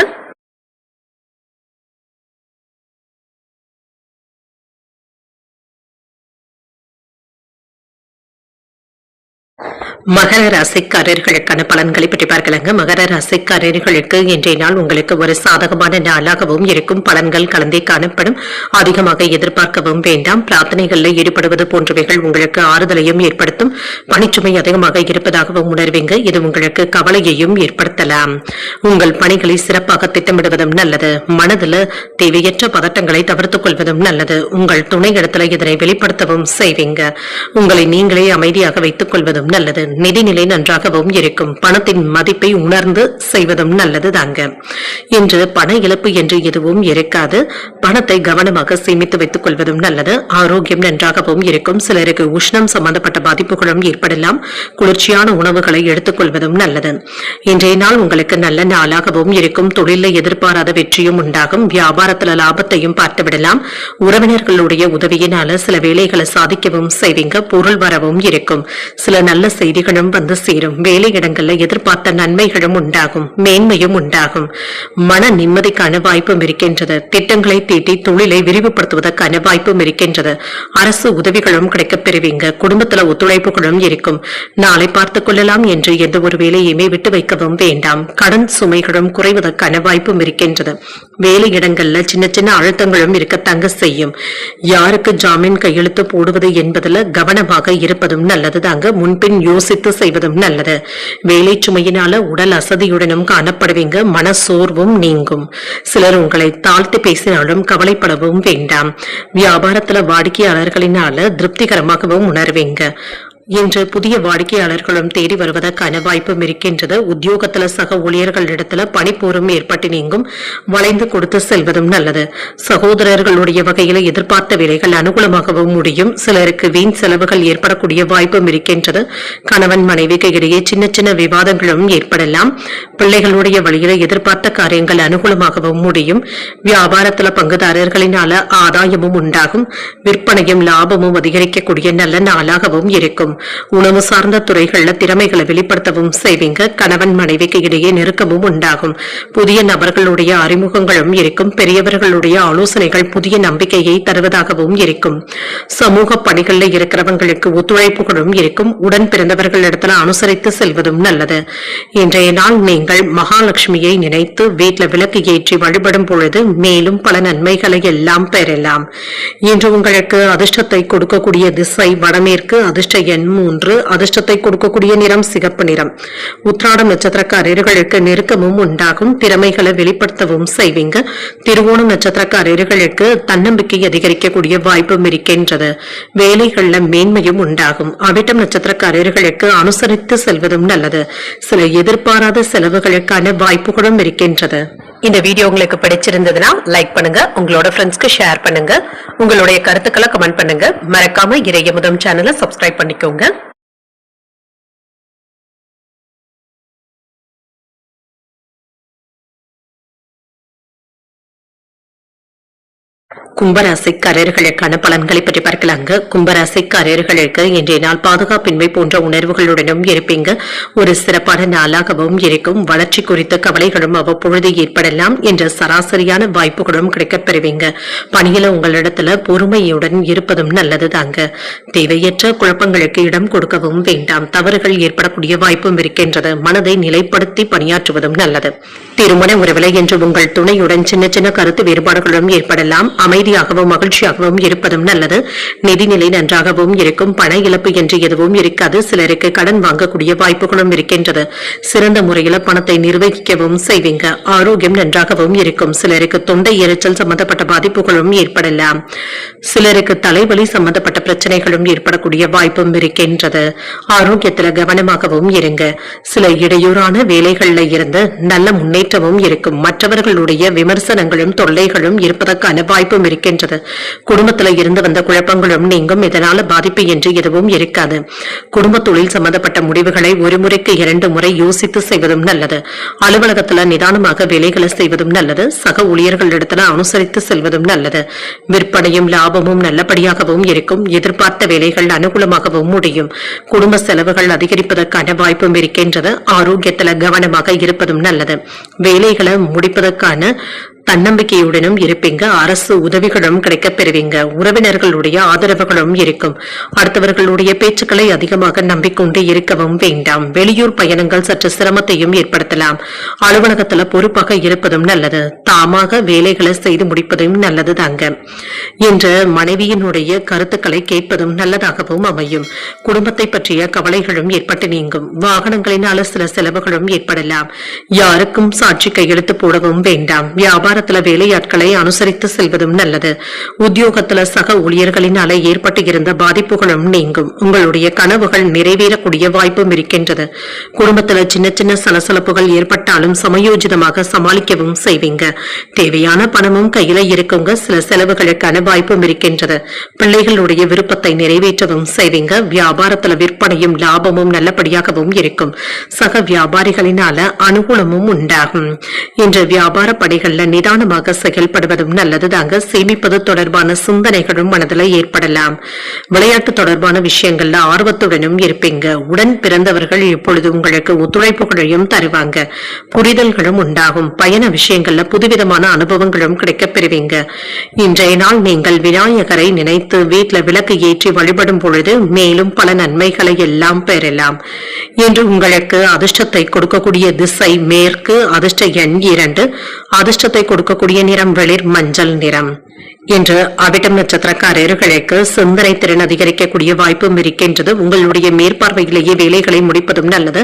[SPEAKER 1] மகர ராசிக்காரர்களுக்கான பலன்களை பற்றி பார்க்கலாங்க. மகர ராசிக்காரர்களுக்கு இன்றைய நாள் உங்களுக்கு ஒரு சாதகமான நாளாகவும் இருக்கும். பலன்கள் கலந்தே காணப்படும். அதிகமாக எதிர்பார்க்கவும் வேண்டாம். பிரார்த்தனைகளில் ஈடுபடுவது போன்றவைகள் உங்களுக்கு ஆறுதலையும் ஏற்படுத்தும். பணிச்சுமை அதிகமாக இருப்பதாகவும் உணர்வீங்க. இது உங்களுக்கு கவலையையும் ஏற்படுத்தலாம். உங்கள் பணிகளை சிறப்பாக திட்டமிடுவதும் நல்லது. மனதில் தேவையற்ற பதட்டங்களை தவிர்த்துக் கொள்வதும் நல்லது. உங்கள் துணை இடத்துல இதனை வெளிப்படுத்தவும் செய்வீங்க. உங்களை நீங்களே அமைதியாக வைத்துக் கொள்வதும் நல்லது. நிதிநிலை நன்றாகவும் இருக்கும். பணத்தின் மதிப்பை உணர்ந்து செய்வதும் நல்லது தாங்க. இன்று பண இழப்பு என்று எதுவும் இருக்காது. பணத்தை கவனமாக சேமித்து வைத்துக் கொள்வதும் நல்லது. ஆரோக்கியம் நன்றாகவும் இருக்கும். சிலருக்கு உஷ்ணம் சம்பந்தப்பட்ட பாதிப்புகளும் ஏற்படலாம். குளிர்ச்சியான உணவுகளை எடுத்துக் கொள்வதும் நல்லது. இன்றைய நாள் உங்களுக்கு நல்ல நாளாகவும் இருக்கும். தொழிலில் எதிர்பாராத வெற்றியும் உண்டாகும். வியாபாரத்தில் லாபத்தையும் பார்த்துவிடலாம். உறவினர்களுடைய உதவியினால சில வேலைகளை சாதிக்கவும் செய்வீங்க. பொருள் வரவும் இருக்கும். சில நல்ல செய்திகளும் வந்து சேரும். வேலையிடங்கள்ல எதிர்பார்த்த நன்மைகளும் உண்டாகும். மேன்மையும் உண்டாகும். மன நிம்மதிக்கான வாய்ப்பும் இருக்கின்றது. திட்டங்களை தீட்டி தொழிலை விரிவுபடுத்துவதற்கான வாய்ப்பும் இருக்கின்றது. அரசு உதவிகளும் கிடைக்கப் பெறுவீங்க. குடும்பத்துல ஒத்துழைப்புகளும் இருக்கும். நாளை பார்த்துக் கொள்ளலாம் என்று எந்த ஒரு வேலையுமே விட்டு வைக்கவும் வேண்டாம். கடன் சுமைகளும் குறைவதற்கான வாய்ப்பும் இருக்கின்றது. வேலையிடங்கள்ல சின்ன சின்ன அழுத்தங்களும் இருக்கத்தங்க செய்யும். யாருக்கு ஜாமீன் கையெழுத்து போடுவது என்பதுல கவனமாக இருப்பதும் நல்லது தாங்க. முன்பின் யோசித்து செய்வதும் நல்லது. வேலை சுமையினால உடல் அசதியுடனும் காணப்படுவீங்க. மன சோர்வும் நீங்கும். சிலர் உங்களை தாழ்த்தி பேசினாலும் கவலைப்படவும் வேண்டாம். வியாபாரத்துல வாடிக்கையாளர்களினால திருப்திகரமாகவும் உணர்வீங்க. இன்று புதிய வாடிக்கையாளர்களும் தேடி வருவதற்கான வாய்ப்பும் இருக்கின்றது. உத்தியோகத்துல சக ஊழியர்களிடத்துல பணிப்போரும் ஏற்பட்டு நீங்கும், வளைந்து கொடுத்து செல்வதும் நல்லது. சகோதரர்களுடைய வகையில எதிர்பார்த்த வேலைகள் அனுகூலமாகவும் முடியும். சிலருக்கு வீண் செலவுகள் ஏற்படக்கூடிய வாய்ப்பும் இருக்கின்றது. கணவன் மனைவிக்கு இடையே சின்ன சின்ன விவாதங்களும் ஏற்படலாம். பிள்ளைகளுடைய வழியில எதிர்பார்த்த காரியங்கள் அனுகூலமாகவும் முடியும். வியாபாரத்துல பங்குதாரர்களினால ஆதாயமும் உண்டாகும். விற்பனையும் லாபமும் அதிகரிக்கக்கூடிய நல்ல நாளாகவும் இருக்கும். உணவு சார்ந்த துறைகள்ல திறமைகளை வெளிப்படுத்தவும் செய்வீங்க. கணவன் மனைவிக்கு இடையே நெருக்கமும் உண்டாகும். புதிய நபர்களுடைய அறிமுகங்களும் இருக்கும். பெரியவர்களுடைய ஆலோசனைகள் புதிய நம்பிக்கையை தருவதாகவும் இருக்கும். சமூக பணிகள்ல இருக்கிறவங்களுக்கு ஒத்துழைப்புகளும் இருக்கும். உடன் பிறந்தவர்களிடத்துல அனுசரித்து செல்வதும் நல்லது. இன்றைய நாள் நீங்கள் மகாலட்சுமியை நினைத்து வீட்டுல விளக்கு ஏற்றி வழிபடும் பொழுது மேலும் பல நன்மைகளை எல்லாம் பெறலாம். இன்று உங்களுக்கு அதிர்ஷ்டத்தை கொடுக்கக்கூடிய திசை வடமேற்கு. அதிர்ஷ்ட எண் 3. அதிர்ஷ்டத்தை கொடுக்கக்கூடிய நிறம் சிகப்பு நிறம். உத்திராடம் நட்சத்திரக்காரர்களுக்கு நெருக்கமும் உண்டாகும். திறமைகளை வெளிப்படுத்தவும் செய்வீங்க. திருவோணம் நட்சத்திரக்காரர்களுக்கு தன்னம்பிக்கை அதிகரிக்கக்கூடிய வாய்ப்பும் இருக்கின்றது. வேலைகள்ல மேன்மையும் உண்டாகும். அவிட்டம் நட்சத்திரக்காரர்களுக்கு அனுசரித்து செல்வதும் நல்லது. சில எதிர்பாராத செலவுகளுக்கான வாய்ப்புகளும் இருக்கின்றது. இந்த வீடியோ உங்களுக்கு பிடிச்சிருந்ததுன்னா லைக் பண்ணுங்க, உங்களோட ஃப்ரெண்ட்ஸ்க்கு ஷேர் பண்ணுங்க, உங்களுடைய கருத்துக்களை கமெண்ட் பண்ணுங்க. மறக்காம இறையமுதம் சேனலை சப்ஸ்கிரைப் பண்ணிக்கோங்க. கும்பராசிக்காரர்களுக்கான பலன்களை பற்றி பார்க்கலாங்க. கும்பராசிக்காரர்களுக்கு இன்றைய நாள் பாதுகாப்பின்மை போன்ற உணர்வுகளுடனும் இருப்பீங்க. ஒரு சிறப்பான நாளாகவும் இருக்கும். வளர்ச்சி குறித்த கவலைகளும் அவ்வப்பொழுது ஏற்படலாம் என்ற சராசரியான வாய்ப்புகளும் கிடைக்கப் பெறுவீங்க. பணியில உங்களிடத்துல பொறுமையுடன் இருப்பதும் நல்லது தாங்க. தேவையற்ற குழப்பங்களுக்கு இடம் கொடுக்கவும் வேண்டாம். தவறுகள் ஏற்படக்கூடிய வாய்ப்பும் இருக்கின்றது. மனதை நிலைப்படுத்தி பணியாற்றுவதும் நல்லது. திருமண உறவில என்று உங்கள் துணையுடன் சின்ன சின்ன கருத்து வேறுபாடுகளும் ஏற்படலாம். அமைதியாகவும் மகிழ்ச்சியாகவும் இருப்பதும் நல்லது. நிதிநிலை நன்றாகவும் இருக்கும். பண இழப்பு என்று எதுவும் இருக்காது. சிலருக்கு கடன் வாங்கக்கூடிய வாய்ப்புகளும் இருக்கின்றது. சிறந்த முறையில பணத்தை நிர்வகிக்கவும் செய்வீங்க. ஆரோக்கியம் நன்றாகவும் இருக்கும். சிலருக்கு தொண்டை எரிச்சல் சம்பந்தப்பட்ட பாதிப்புகளும் ஏற்படலாம். சிலருக்கு தலைவலி சம்பந்தப்பட்ட பிரச்சனைகளும் ஏற்படக்கூடிய வாய்ப்பும் இருக்கின்றது. ஆரோக்கியத்துல கவனமாகவும் இருங்க. சில இடையூறான வேலைகள்ல இருந்து நல்ல முன்னேற்றமும் இருக்கும். மற்றவர்களுடைய விமர்சனங்களும் தொல்லைகளும் இருப்பதற்கான வாய்ப்பும் இருக்கின்றது. குடும்பத்துல இருந்து வந்த குழப்பங்களும் நீங்கும். இதனால பாதிப்பு என்று எதுவும் இருக்காது. குடும்ப தொழில் சம்பந்தப்பட்ட முடிவுகளை ஒரு முறைக்கு 2 முறை யோசித்து செய்வதும் நல்லது. அலுவலகத்துல நிதானமாக வேலைகளை செய்வதும் நல்லது. சக ஊழியர்களிடத்துல அனுசரித்து செல்வதும் நல்லது. விற்பனையும் லாபமும் நல்லபடியாகவும் இருக்கும். எதிர்பார்த்த வேலைகள் அனுகூலமாகவும் முடியும். குடும்ப செலவுகள் அதிகரிப்பதற்கான வாய்ப்பும் இருக்கின்றது. ஆரோக்கியத்துல கவனமாக இருப்பதும் நல்லது. வேலைகளை முடிப்பதற்கான தன்னம்பிக்கையுடனும் இருப்பீங்க. அரசு உதவிகளும் கிடைக்கப் பெறுவீங்க. உறவினர்களுடைய ஆதரவுகளும் இருக்கும். அடுத்தவர்களுடைய பேச்சுக்களை அதிகமாக நம்பிக்கொண்டு இருக்கவும் வேண்டாம். வெளியூர் பயணங்கள் சற்று சிரமத்தையும் ஏற்படுத்தலாம். அலுவலகத்துல பொறுப்பாக இருப்பதும் நல்லது. தாமாக வேலைகளை செய்து முடிப்பதும் நல்லது தாங்க. இன்று மனைவியினுடைய கருத்துக்களை கேட்பதும் நல்லதாகவும் அமையும். குடும்பத்தை பற்றிய கவலைகளும் ஏற்பட்டு நீங்கும். வாகனங்களினால சில செலவுகளும் ஏற்படலாம். யாருக்கும் சாட்சி கையெழுத்து போடவும் வேண்டாம். வியாபாரத்துல வேலையாட்களை அனுசரித்து செல்வதும் நல்லது. உத்தியோகத்துல சக ஊழியர்களினால ஏற்பட்டு இருந்த பாதிப்புகளும் நீங்கும். உங்களுடைய கனவுகள் நிறைவேறக்கூடிய வாய்ப்பும் இருக்கின்றது. குடும்பத்துல சின்ன சின்ன சலசலப்புகள் ஏற்பட்டாலும் சமயோஜிதமாக சமாளிக்கவும் செய்வீங்க. தேவையான பணமும் கையில இருக்குங்க. சில செலவுகளுக்கான வாய்ப்பும் இருக்கின்றது. பிள்ளைகளுடைய விருப்பத்தை நிறைவேற்றவும் செய்வீங்க. வியாபாரத்துல விற்பனையும் லாபமும் நல்லபடியாகவும் இருக்கும். சக வியாபாரிகளினால அனுகூலமும் உண்டாகும். இன்று வியாபார பணிகள்ல நிதானமாக செயல்படுவதும் நல்லதுதாங்க. சேமிப்பது தொடர்பான சிந்தனைகளும் மனதில் ஏற்படலாம். விளையாட்டு தொடர்பான விஷயங்கள்ல ஆர்வத்துடனும் இருப்பீங்க. உடன் பிறந்தவர்கள் இப்பொழுது உங்களுக்கு ஒத்துழைப்புகளையும் தருவாங்க. புரிதல்களும் உண்டாகும். பயண விஷயங்கள்ல புதுவிதமான அனுபவங்களும் கிடைக்கப் பெறுவீங்க. இன்றைய நாள் நீங்கள் விநாயகரை நினைத்து வீட்டுல விளக்கு ஏற்றி வழிபடும் பொழுது மேலும் பல நன்மைகளை எல்லாம் பெறலாம். இன்று உங்களுக்கு அதிர்ஷ்டத்தை கொடுக்கக்கூடிய திசை மேற்கு. அதிர்ஷ்ட எண் 2. அதிர்ஷ்டத்தை கொடுக்கக்கூடிய நிறம் வெளிர் மஞ்சள் நிறம். இன்று அவிட்டம் நட்சத்திரக்காரர்களுக்கு சிந்தனை திறன் அதிகரிக்கக்கூடிய வாய்ப்பும் இருக்கின்றது. உங்களுடைய மேற்பார்வையிலேயே வேலைகளை முடிப்பதும் நல்லது.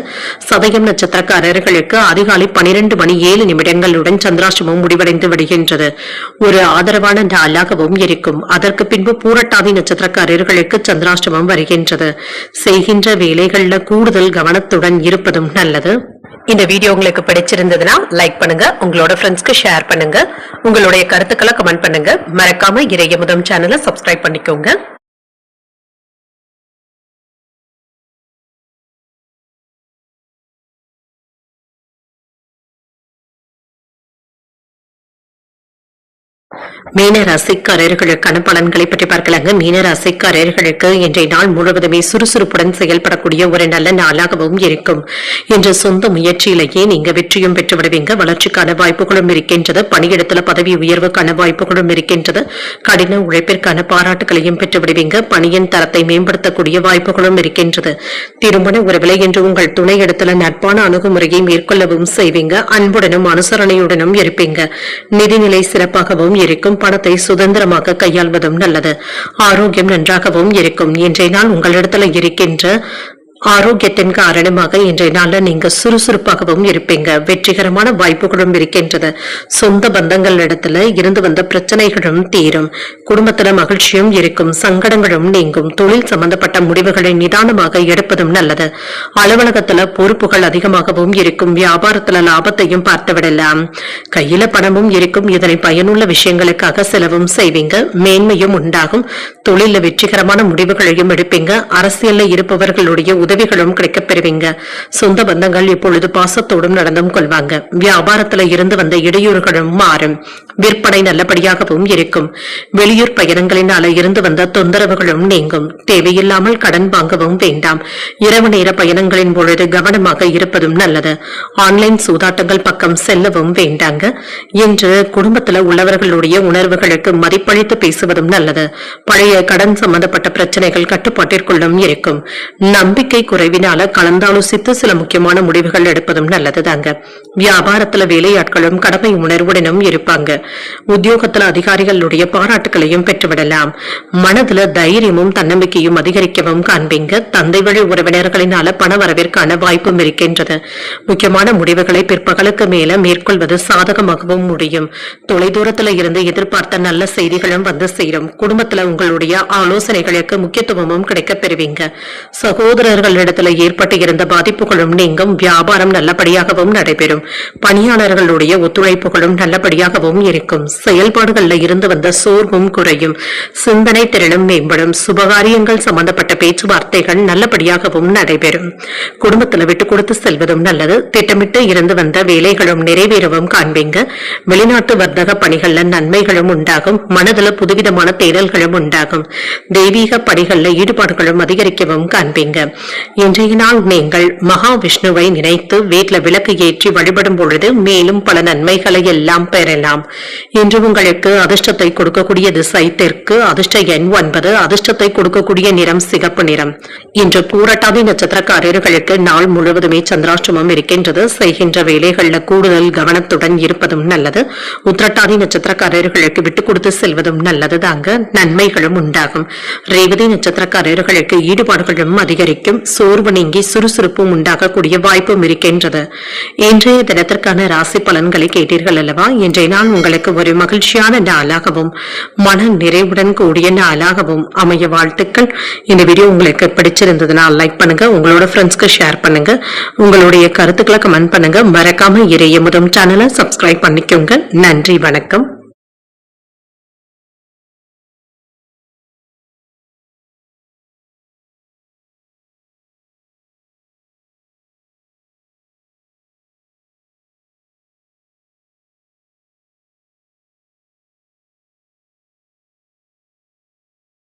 [SPEAKER 1] சதயம் நட்சத்திரக்காரர்களுக்கு அதிகாலை 12:07 சந்திராஷ்டமம் முடிவடைந்து விடுகின்றது. ஒரு ஆதரவான நாளாகவும் இருக்கும். அதற்கு பின்பு பூரட்டாதி நட்சத்திரக்காரர்களுக்கு சந்திராஷ்டமம் வருகின்றது. செய்கின்ற வேலைகள்ல கூடுதல் கவனத்துடன் இருப்பதும் நல்லது. இந்த வீடியோ உங்களுக்கு பிடிச்சிருந்ததுன்னா லைக் பண்ணுங்க, உங்களோட ஃப்ரெண்ட்ஸ்க்கு ஷேர் பண்ணுங்க, உங்களுடைய கருத்துக்களை கமெண்ட் பண்ணுங்க. மறக்காம இறையமுதம் சேனலை சப்ஸ்கிரைப் பண்ணிக்கோங்க. மீன ராசிக்காரர்களுக்கான பலன்களை பற்றி பார்க்கலாங்க. மீன ராசிக்காரர்களுக்கு இன்றைய நாள் முழுவதுமே சுறுசுறுப்புடன் செயல்படக்கூடிய ஒரு நல்ல நாளாகவும் இருக்கும். இன்று சொந்த முயற்சியிலேயே நீங்க வெற்றியும் பெற்று விடுவீங்க. வளர்ச்சிக்கான வாய்ப்புகளும் இருக்கின்றது. பணியிடத்துல பதவி உயர்வுக்கான வாய்ப்புகளும் இருக்கின்றது. கடின உழைப்பிற்கான பாராட்டுகளையும் பெற்று விடுவீங்க. பணியின் தரத்தை மேம்படுத்தக்கூடிய வாய்ப்புகளும் இருக்கின்றது. திருமண உறவிலை என்று உங்கள் துணையிடத்துல நட்பான அணுகுமுறையை மேற்கொள்ளவும் செய்வீங்க. அன்புடனும் அனுசரணையுடனும் இருப்பீங்க. நிதிநிலை சிறப்பாகவும் இருக்கும். பணத்தை சுதந்திரமாக கையாள்வதும் நல்லது. ஆரோக்கியம் நன்றாகவும் இருக்கும். இன்றைய நாள் உங்களிடத்துல இருக்கின்ற ஆரோக்கியத்தின் காரணமாக இன்றைய நாள்ல நீங்க சுறுசுறுப்பாகவும் இருப்பீங்க. வெற்றிகரமான வாய்ப்புகளும் இருக்கின்றது. சொந்த பந்தங்கள் இடத்துல இருந்து வந்த பிரச்சனைகளும் தீரும். குடும்பத்துல மகிழ்ச்சியும் இருக்கும். சங்கடங்களும் நீங்கும். தொழில் சம்பந்தப்பட்ட முடிவுகளை நிதானமாக எடுப்பதும் நல்லது. அலுவலகத்துல பொறுப்புகள் அதிகமாகவும் இருக்கும். வியாபாரத்துல லாபத்தையும் பார்த்து விடலாம். கையில பணமும் இருக்கும். இதனை பயனுள்ள விஷயங்களுக்காக செலவும் செய்வீங்க. மேன்மையும் உண்டாகும். தொழில வெற்றிகரமான முடிவுகளையும் எடுப்பீங்க. அரசியல்ல இருப்பவர்களுடைய உதவிகளும் கிடைக்கப் பெறுவீங்க. சொந்த பந்தங்கள் இப்பொழுது பாசத்தோடும் நடந்தும் கொள்வாங்க. வியாபாரத்துல இருந்து வந்த இடையூறுகளும் மாறும். விற்பனை நல்லபடியாகவும் இருக்கும். வெளியூர் பயணங்களினால இருந்து வந்த தொந்தரவுகளும் நீங்கும். தேவையில்லாமல் கடன் வாங்கவும் வேண்டாம். இரவு நேர பயணங்களின் பொழுது கவனமாக இருப்பதும் நல்லது. ஆன்லைன் சூதாட்டங்கள் பக்கம் செல்லவும் வேண்டாங்க. இன்று குடும்பத்துல உள்ளவர்களுடைய உணர்வுகளுக்கு மதிப்பளித்து பேசுவதும் நல்லது. பழைய கடன் சம்பந்தப்பட்ட பிரச்சனைகள் கட்டுப்பாட்டிற்குள்ளும் இருக்கும். நம்பிக்கை குறைவினால கலந்தாலோசித்து சில முக்கியமான முடிவுகள் எடுப்பதும் நல்லதுதாங்க. வியாபாரத்துல வேலையாட்களும் கடமை உணர்வுடனும் இருப்பாங்க. உத்தியோகத்துல அதிகாரிகளுடைய பாராட்டுகளையும் பெற்றுவிடலாம். மனதுல தைரியமும் தன்னம்பிக்கையும் அதிகரிக்கவும் காண்பீங்க. தந்தை வழி உறவினர்களினால பண வரவிற்கான வாய்ப்பும் இருக்கின்றது. முக்கியமான முடிவுகளை பிற்பகலுக்கு மேல மேற்கொள்வது சாதகமாகவும் முடியும். தொலைதூரத்துல இருந்து எதிர்பார்த்த நல்ல செய்திகளும் வந்து சேரும். குடும்பத்துல உங்களுடைய ஆலோசனைகளுக்கு முக்கியத்துவமும் கிடைக்கப் பெறுவீங்க. சகோதரர்களிடத்துல ஏற்பட்டு இருந்த பாதிப்புகளும் நீங்கும். வியாபாரம் நல்லபடியாகவும் நடைபெறும். பணியாளர்களுடைய ஒத்துழைப்புகளும் நல்லபடியாகவும் இருக்கும். செயல்பாடுகள்ல இருந்து வந்த சோர்வும் குறையும். சிந்தனை திறனும் மேம்படும். சுபகாரியங்கள் சம்பந்தப்பட்ட பேச்சுவார்த்தைகள் நல்லபடியாகவும் நடைபெறும். குடும்பத்துல விட்டு கொடுத்து செல்வதும் நல்லது. திட்டமிட்டு இருந்து வந்த வேலைகளும் நிறைவேறவும் காண்பீங்க. வெளிநாட்டு வர்த்தக பணிகள்ல நன்மைகளும் உண்டாகும். மனதுல புதுவிதமான தேடல்களும் உண்டாகும். தெய்வீக பணிகள்ல ஈடுபாடுகளும் அதிகரிக்கவும் காண்பீங்க. இன்றைய நாள் நீங்கள் மகாவிஷ்ணுவை நினைத்து வீட்டில் விளக்கு ஏற்றி வழிபடும் பொழுது மேலும் பல நன்மைகளை எல்லாம் பெறலாம். இன்று உங்களுக்கு அதிர்ஷ்டத்தை கொடுக்கக்கூடிய திசை தெற்கு. அதிர்ஷ்ட எண் 9. அதிர்ஷ்டத்தை கொடுக்கக்கூடிய நிறம் சிகப்பு நிறம். இன்று பூரட்டாதி நட்சத்திரக்காரர்களுக்கு நாள் முழுவதுமே சந்திராஷ்டமம் இருக்கின்றது. செய்கின்ற வேலைகள்ல கூடுதல் கவனத்துடன் இருப்பதும் நல்லது. உத்திரட்டாதி நட்சத்திரக்காரர்களுக்கு விட்டுக் கொடுத்து செல்வதும் நல்லது தாங்க. நன்மைகளும் உண்டாகும். ரேவதி நட்சத்திரக்காரர்களுக்கு ஈடுபாடுகளும் அதிகரிக்கும். சோர்வு நீங்கி சுறுசுறுப்பும் உண்டாகக்கூடிய வாய்ப்பும் இருக்கின்றது. இன்றைய தினத்திற்கான ராசி பலன்களை கேட்டீர்கள் அல்லவா? இன்றைய நாள் உங்களுக்கு ஒரு மகிழ்ச்சியான நாளாகவும் மன நிறைவுடன் கூடிய நாளாகவும் அமைய வாழ்த்துக்கள். இந்த வீடியோ உங்களுக்கு பிடிச்சிருந்ததுன்னா லைக் பண்ணுங்க, உங்களோட ஃப்ரெண்ட்ஸ்க்கு ஷேர் பண்ணுங்க, உங்களுடைய கருத்துக்களை கமெண்ட் பண்ணுங்க. மறக்காம இறையமுதம் சேனலை சப்ஸ்கிரைப் பண்ணிக்கோங்க. நன்றி, வணக்கம்.